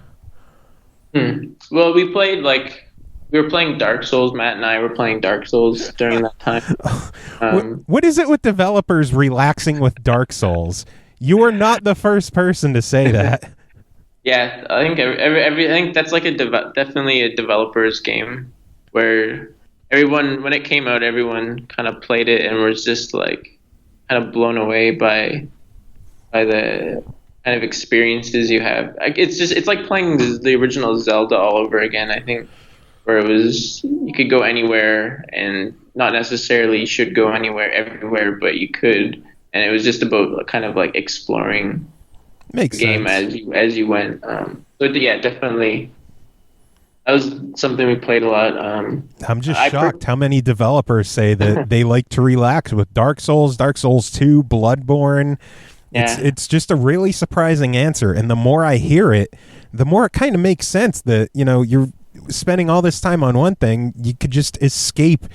Speaker 4: Well, we were playing Dark Souls. Matt and I were playing Dark Souls during that time.
Speaker 1: What is it with developers relaxing with Dark Souls? You are not the first person to say that.
Speaker 4: Yeah, I think I think that's like definitely a developer's game where everyone, when it came out, everyone kind of played it and was just like kind of blown away by the kind of experiences you have. It's like playing the original Zelda all over again, I think, where it was you could go anywhere and not necessarily you should go anywhere everywhere, but you could. And it was just about kind of like exploring the game as you went. But yeah, definitely, that was something we played a lot.
Speaker 1: I'm just shocked how many developers say that they like to relax with Dark Souls, Dark Souls 2, Bloodborne. Yeah. It's just a really surprising answer. And the more I hear it, the more it kind of makes sense that, you're spending all this time on one thing, you could just escape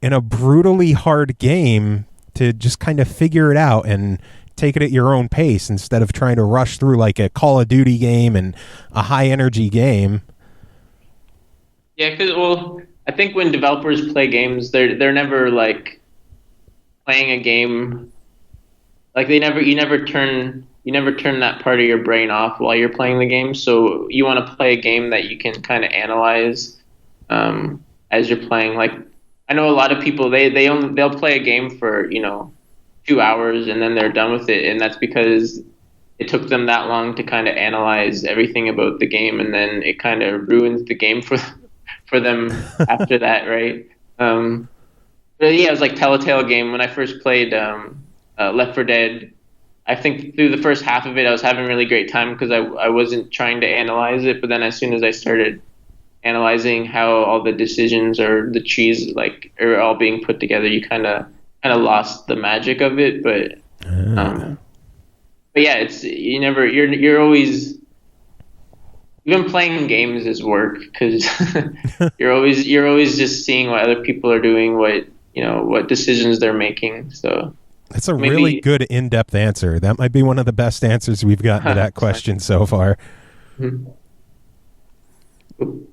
Speaker 1: in a brutally hard game to just kind of figure it out and take it at your own pace instead of trying to rush through like a Call of Duty game and a high energy game.
Speaker 4: Yeah, because I think when developers play games, they're never like playing a game like you never turn that part of your brain off while you're playing the game. So you want to play a game that you can kind of analyze as you're playing. Like I know a lot of people they'll play a game for 2 hours and then they're done with it, and that's because it took them that long to kind of analyze everything about the game, and then it kind of ruins the game for them after that, right? But yeah, it was like Telltale game when I first played Left 4 Dead. I think through the first half of it, I was having a really great time because I wasn't trying to analyze it, but then as soon as I started analyzing how all the decisions or the trees are all being put together, you kind of lost the magic of it. But yeah, you're always, even playing games is work because you're always just seeing what other people are doing, what decisions they're making. So
Speaker 1: that's a really good in-depth answer. That might be one of the best answers we've gotten to that question so far.
Speaker 4: Mm-hmm.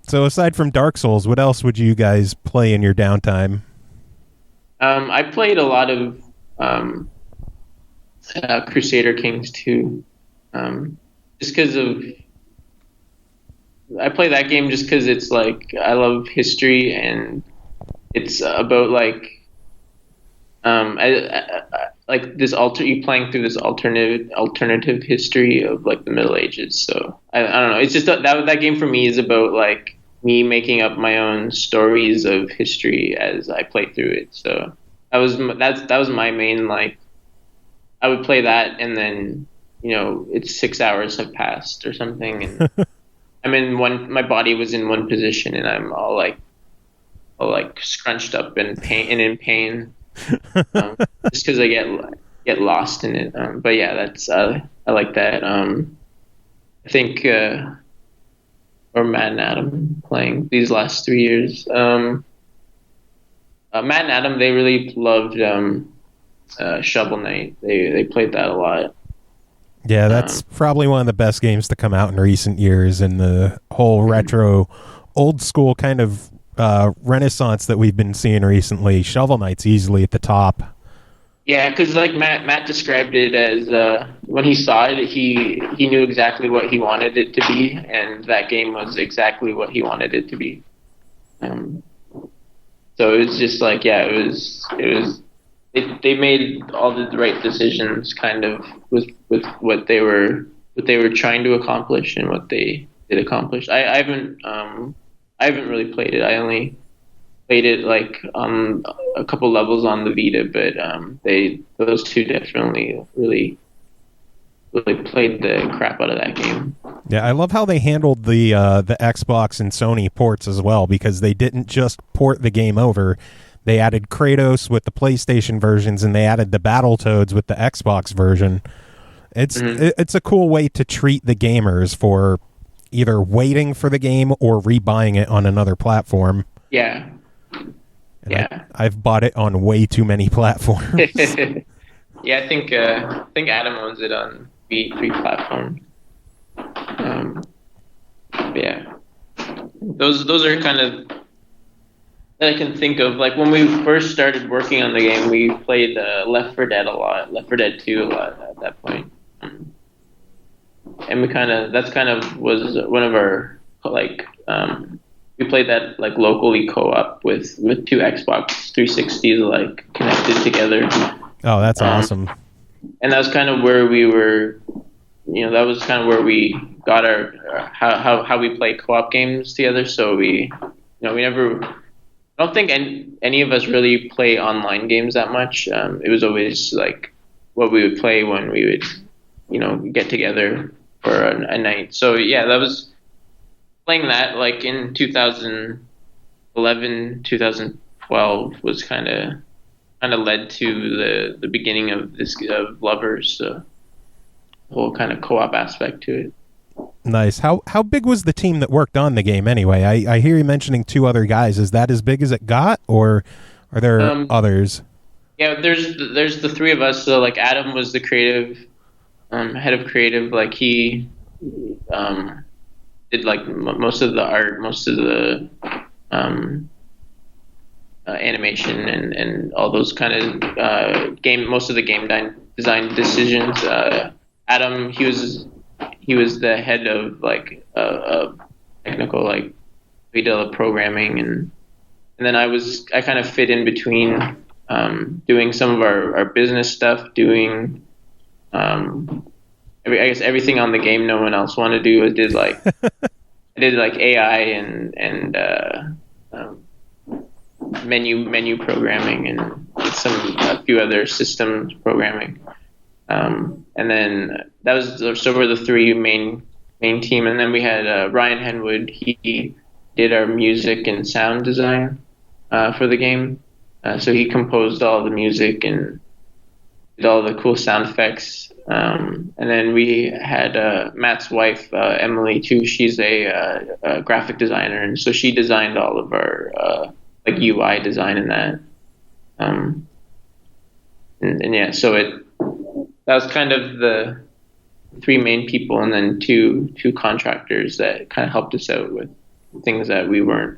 Speaker 1: So aside from Dark Souls, what else would you guys play in your downtime?
Speaker 4: I played a lot of Crusader Kings 2, just because of I play that game just because it's like I love history, and it's about like like this you playing through this alternative history of like the Middle Ages. So I don't know. It's just that game for me is about like me making up my own stories of history as I play through it. So that was my main, like, I would play that, and then it's 6 hours have passed or something, and my body was in one position, and I'm all like scrunched up in pain, just because I get lost in it. But yeah, that's I like that. I think or Matt and Adam playing these last 3 years. Matt and Adam, they really loved Shovel Knight. They played that a lot.
Speaker 1: Yeah, that's probably one of the best games to come out in recent years, and the whole retro, old school kind of renaissance that we've been seeing recently. Shovel Knight's easily at the top.
Speaker 4: Yeah, because like Matt described it as when he saw it, he knew exactly what he wanted it to be, and that game was exactly what he wanted it to be. So it was just like, yeah, it was. They made all the right decisions, kind of, with what they were trying to accomplish and what they did accomplish. I haven't really played it. I only played it like a couple levels on the Vita, but those two definitely really played the crap out of that game.
Speaker 1: Yeah, I love how they handled the Xbox and Sony ports as well, because they didn't just port the game over. They added Kratos with the PlayStation versions, and they added the Battletoads with the Xbox version. It's a cool way to treat the gamers for either waiting for the game or rebuying it on another platform.
Speaker 4: Yeah.
Speaker 1: And I've bought it on way too many platforms.
Speaker 4: Yeah, I think Adam owns it on three platforms. Yeah, those are kind of that I can think of. Like when we first started working on the game, we played Left 4 Dead a lot, Left 4 Dead 2 a lot at that point. And that's kind of was one of our we played that like locally co-op with two Xbox 360s like connected together.
Speaker 1: Oh, that's awesome.
Speaker 4: And that was kind of where we were, that was kind of where we got our how we play co-op games together. So we never, I don't think any of us really play online games that much. It was always like what we would play when we would, get together for a night. So yeah, that was playing that like in 2011, 2012 was kind of led to the beginning of this of Lovers, the whole kind of co-op aspect to it.
Speaker 1: Nice. How big was the team that worked on the game anyway? I hear you mentioning two other guys. Is that as big as it got, or are there others?
Speaker 4: Yeah, there's the three of us. So like Adam was the creative head of creative. Like he did like most of the art, most of the animation and all those kind of most of the game design decisions. Adam, he was the head of like technical, like we did programming, and then I kind of fit in between doing some of our business stuff, doing I guess everything on the game no one else wanted to do. I did like AI and menu programming and a few other systems programming. And then that was were the three main team. And then we had Ryan Henwood. He did our music and sound design for the game. So he composed all the music and did all the cool sound effects. And then we had Matt's wife, Emily, too. She's a graphic designer, and so she designed all of our like UI design in that. And yeah, so that was kind of the three main people, and then two contractors that kind of helped us out with things that we weren't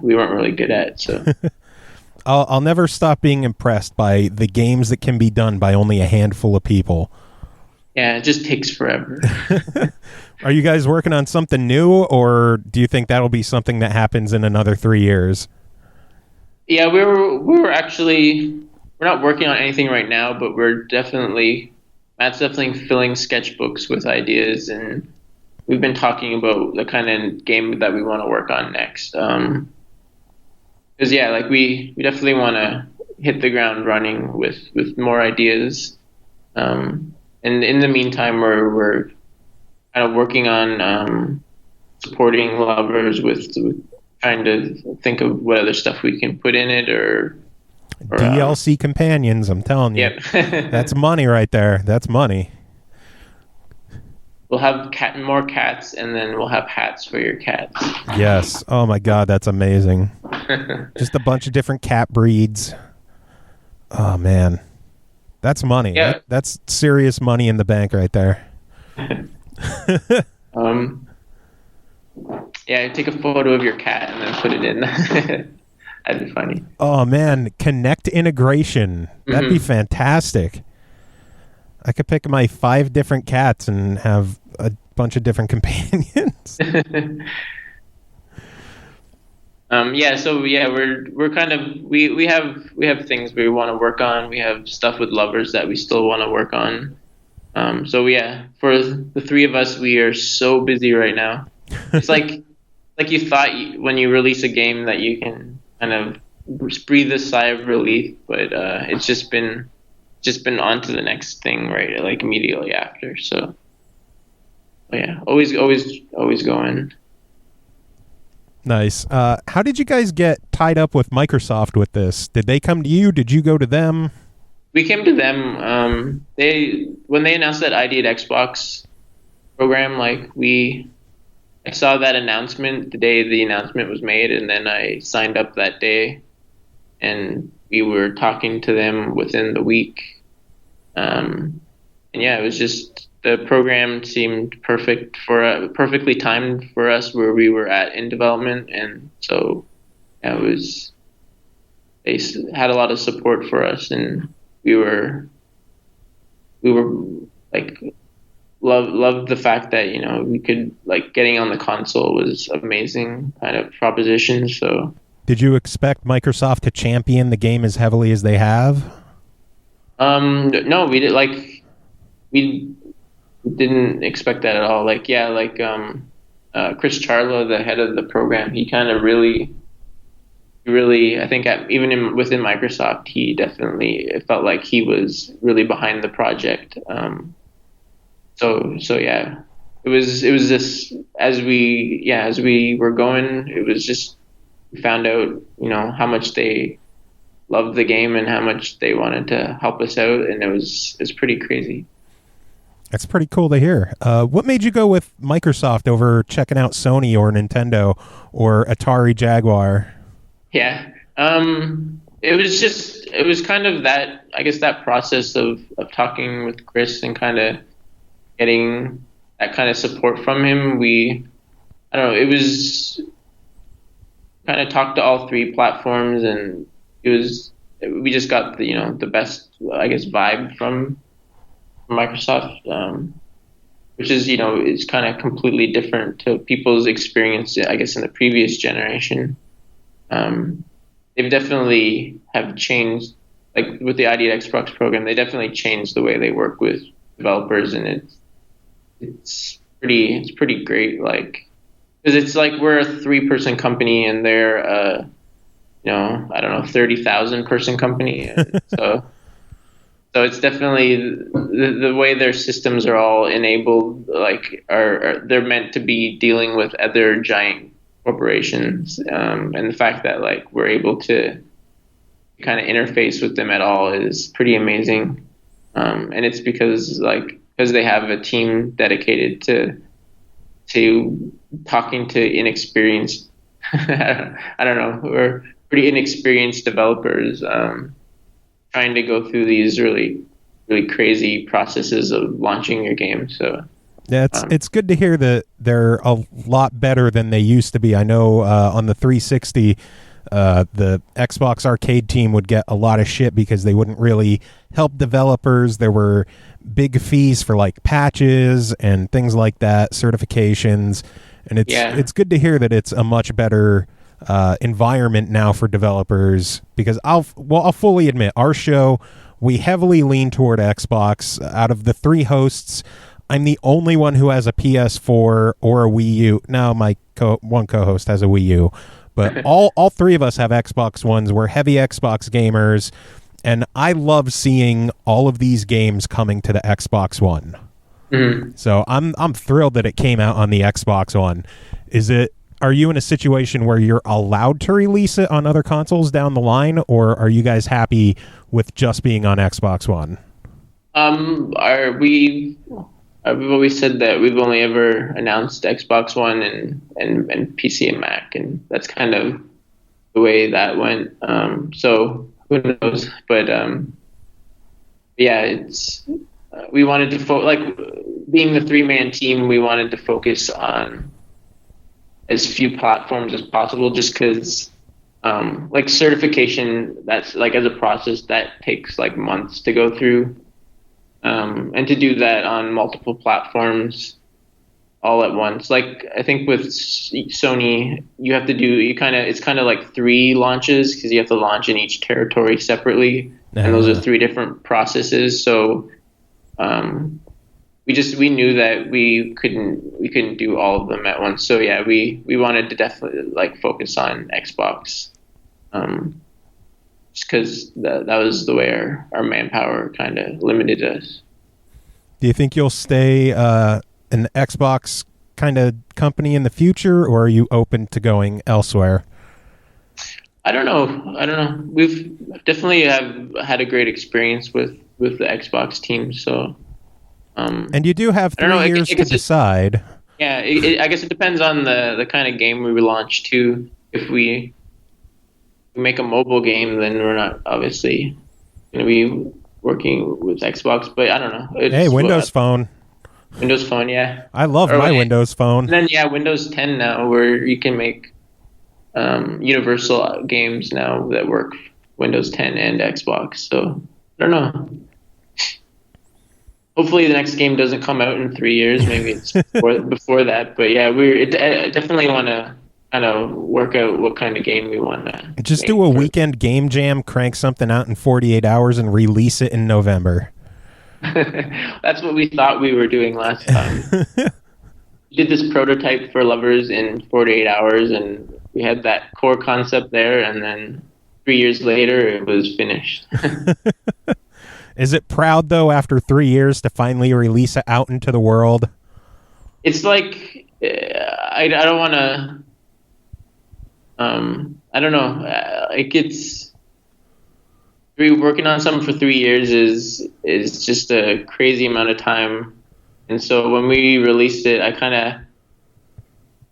Speaker 4: really good at. So
Speaker 1: I'll never stop being impressed by the games that can be done by only a handful of people.
Speaker 4: Yeah, it just takes forever.
Speaker 1: Are you guys working on something new, or do you think that'll be something that happens in another 3 years?
Speaker 4: Yeah, we're actually we're not working on anything right now, but Matt's definitely filling sketchbooks with ideas, and we've been talking about the kind of game that we want to work on next. Because yeah, like we definitely want to hit the ground running with more ideas. And in the meantime, we're kind of working on supporting lovers with trying to think of what other stuff we can put in it or
Speaker 1: DLC companions, I'm telling you.
Speaker 4: Yep.
Speaker 1: That's money right there. That's money.
Speaker 4: We'll have more cats, and then we'll have hats for your cats.
Speaker 1: Yes. Oh my God, that's amazing. Just a bunch of different cat breeds. Oh man, that's money.
Speaker 4: Yeah.
Speaker 1: That's serious money in the bank right there.
Speaker 4: Yeah, take a photo of your cat and then put it in. That'd be funny.
Speaker 1: Oh man, Connect integration. That'd be fantastic. I could pick my 5 different cats and have a bunch of different companions.
Speaker 4: Yeah, so yeah, we're kind of we have things we want to work on. We have stuff with lovers that we still want to work on. So yeah, for the 3 of us, we are so busy right now. It's like you thought when you release a game that you can kind of breathe a sigh of relief, but it's just been on to the next thing right like immediately after. So yeah, always going.
Speaker 1: Nice. How did you guys get tied up with Microsoft with this? Did they come to you? Did you go to them?
Speaker 4: We came to them. When they announced that ID at Xbox program, I saw that announcement the day the announcement was made, and then I signed up that day, and we were talking to them within the week. And yeah, it was just the program seemed perfectly timed for us where we were at in development, and so yeah, they had a lot of support for us, and we were like loved the fact that we could getting on the console was amazing kind of proposition. So
Speaker 1: did you expect Microsoft to champion the game as heavily as they have?
Speaker 4: No, we we didn't expect that at all. Chris Charlo, the head of the program, he kind of really, I think within Microsoft, it felt like he was really behind the project. So yeah, it was just as we were going, it was just, we found out, how much they loved the game and how much they wanted to help us out. And it's pretty crazy.
Speaker 1: That's pretty cool to hear. What made you go with Microsoft over checking out Sony or Nintendo or Atari Jaguar?
Speaker 4: Yeah. It was kind of that, I guess, that process of talking with Chris and kind of getting that kind of support from him. I don't know, it was kind of talked to all 3 platforms, and we just got the best, I guess, vibe from Microsoft, which is, is kind of completely different to people's experience, I guess, in the previous generation. They've definitely have changed, like with the ID at Xbox program, they definitely changed the way they work with developers, and it's pretty great, because it's like we're a 3-person company and they're I don't know, 30,000 person company. So it's definitely the way their systems are all enabled, they're meant to be dealing with other giant corporations, and the fact that we're able to kind of interface with them at all is pretty amazing. And it's because they have a team dedicated to talking to inexperienced, I don't know, or pretty inexperienced developers, trying to go through these really, really crazy processes of launching your game. So
Speaker 1: Yeah, it's good to hear that they're a lot better than they used to be. I know on the 360, the Xbox arcade team would get a lot of shit because they wouldn't really help developers. There were big fees for like patches and things like that, certifications, and it's good to hear that it's a much better environment now for developers, because I'll fully admit our show, we heavily lean toward Xbox. Out of the 3 hosts, I'm the only one who has a PS4 or a Wii U. Now my one co-host has a Wii U, but all 3 of us have Xbox Ones. We're heavy Xbox gamers, and I love seeing all of these games coming to the Xbox One. Mm-hmm. So I'm thrilled that it came out on the Xbox One. Are you in a situation where you're allowed to release it on other consoles down the line, or are you guys happy with just being on Xbox One?
Speaker 4: We've always said that we've only ever announced Xbox One and PC and Mac, and that's kind of the way that went. So who knows? But yeah, it's we wanted to like being the 3-man team. We wanted to focus on as few platforms as possible, just because like certification, that's like as a process that takes like months to go through, and to do that on multiple platforms all at once. Like I think with Sony, it's kind of like 3 launches, because you have to launch in each territory separately, and those are 3 different processes. So we knew that we couldn't do all of them at once. So yeah, we wanted to definitely like focus on Xbox, just because that was the way our manpower kind of limited us.
Speaker 1: Do you think you'll stay an Xbox kind of company in the future, or are you open to going elsewhere?
Speaker 4: I don't know. We've definitely have had a great experience with the Xbox team. So.
Speaker 1: And you do have 3 years to decide.
Speaker 4: Yeah, I guess it depends on the kind of game we launch too. If we make a mobile game, then we're not obviously going to be working with Xbox. But I don't know.
Speaker 1: Hey, Windows Phone.
Speaker 4: Windows Phone, yeah.
Speaker 1: I love my Windows Phone.
Speaker 4: And then yeah, Windows 10 now, where you can make universal games now that work Windows 10 and Xbox. So I don't know. Hopefully the next game doesn't come out in 3 years. Maybe it's before that. But yeah, I definitely want to kind of work out what kind of game we want to
Speaker 1: just do a weekend game jam, crank something out in 48 hours, and release it in November.
Speaker 4: That's what we thought we were doing last time. We did this prototype for Lovers in 48 hours, and we had that core concept there, and then 3 years later it was finished.
Speaker 1: Is it proud, though, after 3 years to finally release it out into the world?
Speaker 4: It's like, I don't want to, I don't know. Working on something for 3 years is just a crazy amount of time. And so when we released it,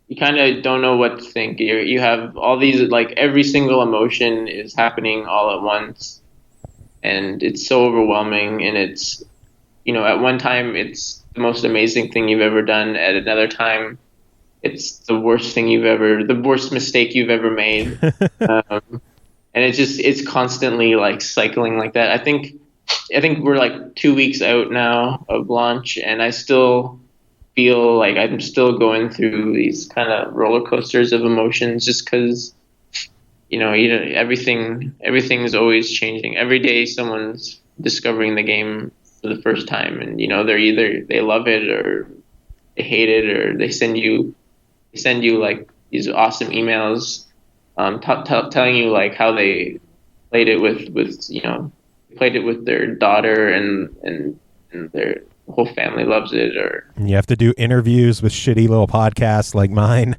Speaker 4: you kind of don't know what to think. You have all these, like every single emotion is happening all at once. And it's so overwhelming, and it's, at one time it's the most amazing thing you've ever done. At another time, it's the worst mistake you've ever made. And it's constantly like cycling like that. I think we're like 2 weeks out now of launch, and I still feel like I'm still going through these kind of roller coasters of emotions, just because everything's always changing. Every day someone's discovering the game for the first time, and they love it or they hate it, or they send you like these awesome emails telling you like how they played it with their daughter, and their whole family loves it. Or
Speaker 1: you have to do interviews with shitty little podcasts like mine.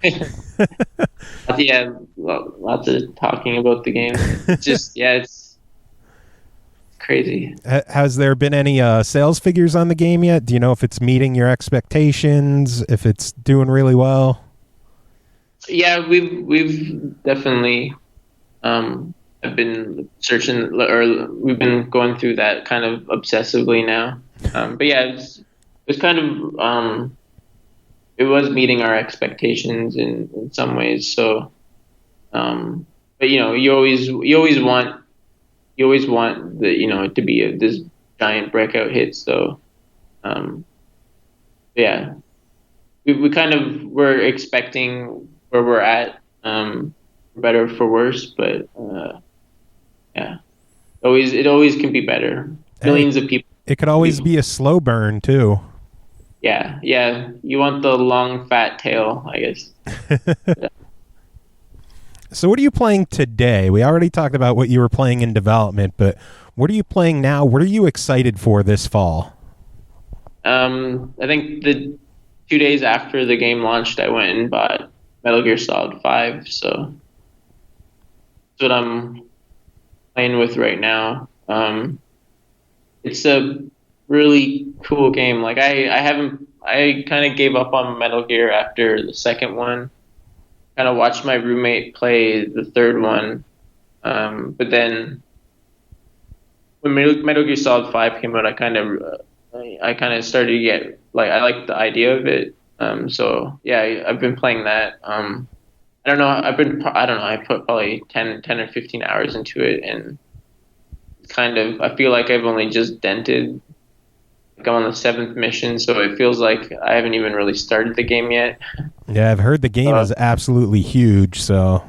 Speaker 4: Yeah, lots of talking about the game. It's just, it's crazy.
Speaker 1: Has there been any sales figures on the game yet? Do you know if it's meeting your expectations, if it's doing really well?
Speaker 4: Yeah, we've definitely have been searching, or we've been going through that kind of obsessively now. But yeah, it's kind of it was meeting our expectations in some ways. So, but you always want the it to be this giant breakout hit. So, yeah, we kind of were expecting where we're at, for better or for worse, but yeah, it always can be better. Millions of people.
Speaker 1: It could always be a slow burn too.
Speaker 4: Yeah. You want the long fat tail, I guess. Yeah.
Speaker 1: So what are you playing today? We already talked about what you were playing in development, but what are you playing now? What are you excited for this fall?
Speaker 4: I think the 2 days after the game launched, I went and bought Metal Gear Solid 5. So that's what I'm playing with right now. It's a really cool game. Like I kind of gave up on Metal Gear after the second one. Kind of watched my roommate play the third one, but then when Metal Gear Solid 5 came out, I kind of started to get like I liked the idea of it. So yeah, I've been playing that. I don't know. I put probably 10 or 15 hours into it, and I feel like I've only just dented. Like I'm on the 7th mission, so it feels like I haven't even really started the game yet.
Speaker 1: Yeah, I've heard the game is absolutely huge. So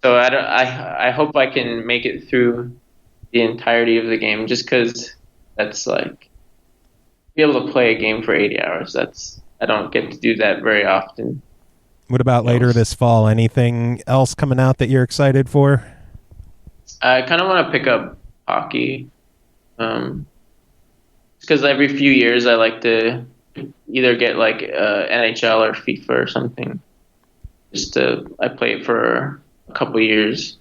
Speaker 4: I hope I can make it through the entirety of the game, just because that's like be able to play a game for 80 hours. I don't get to do that very often.
Speaker 1: What about later this fall? Anything else coming out that you're excited for?
Speaker 4: I kind of want to pick up hockey. Because every few years I like to either get like NHL or FIFA or something. I play it for a couple years.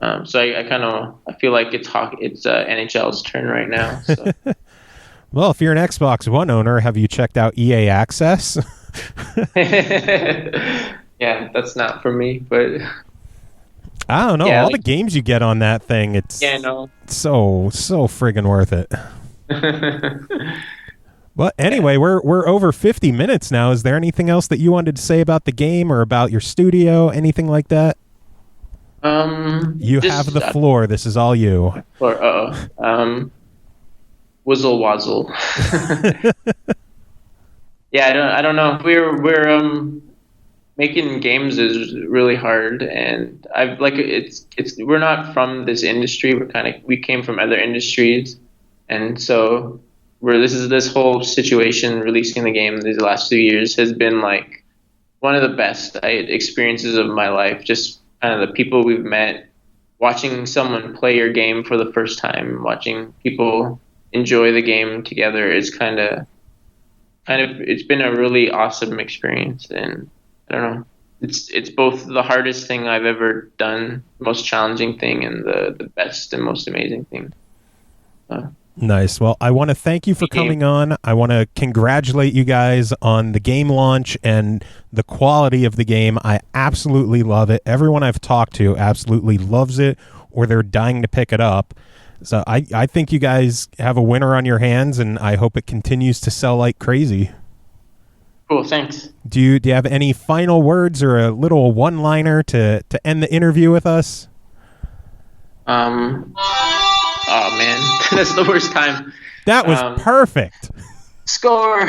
Speaker 4: So I feel like it's NHL's turn right now. So.
Speaker 1: Well, if you're an Xbox One owner, have you checked out EA Access?
Speaker 4: Yeah, that's not for me, but
Speaker 1: I don't know.
Speaker 4: Yeah,
Speaker 1: all the games you get on that thing, it's so friggin' worth it. Well, anyway, we're over 50 minutes now. Is there anything else that you wanted to say about the game or about your studio, anything like that? You have the floor. This is all you.
Speaker 4: Whizzle wazzle. Yeah, I don't know. We're making games is really hard, and we're not from this industry. We came from other industries, and so this whole situation releasing the game these last 2 years has been like one of the best experiences of my life. Just kind of the people we've met, watching someone play your game for the first time, watching people enjoy the game together is kind of it's been a really awesome experience. And I don't know, it's both the hardest thing I've ever done, most challenging thing, and the best and most amazing thing.
Speaker 1: Nice. Well, I want to thank you for coming on. I want to congratulate you guys on the game launch and the quality of the game. I absolutely love it. Everyone I've talked to absolutely loves it, or they're dying to pick it up. So I think you guys have a winner on your hands, and I hope it continues to sell like crazy.
Speaker 4: Cool, thanks.
Speaker 1: Do you have any final words or a little one-liner to end the interview with us?
Speaker 4: Oh man, that's the worst time.
Speaker 1: That was perfect.
Speaker 4: Score.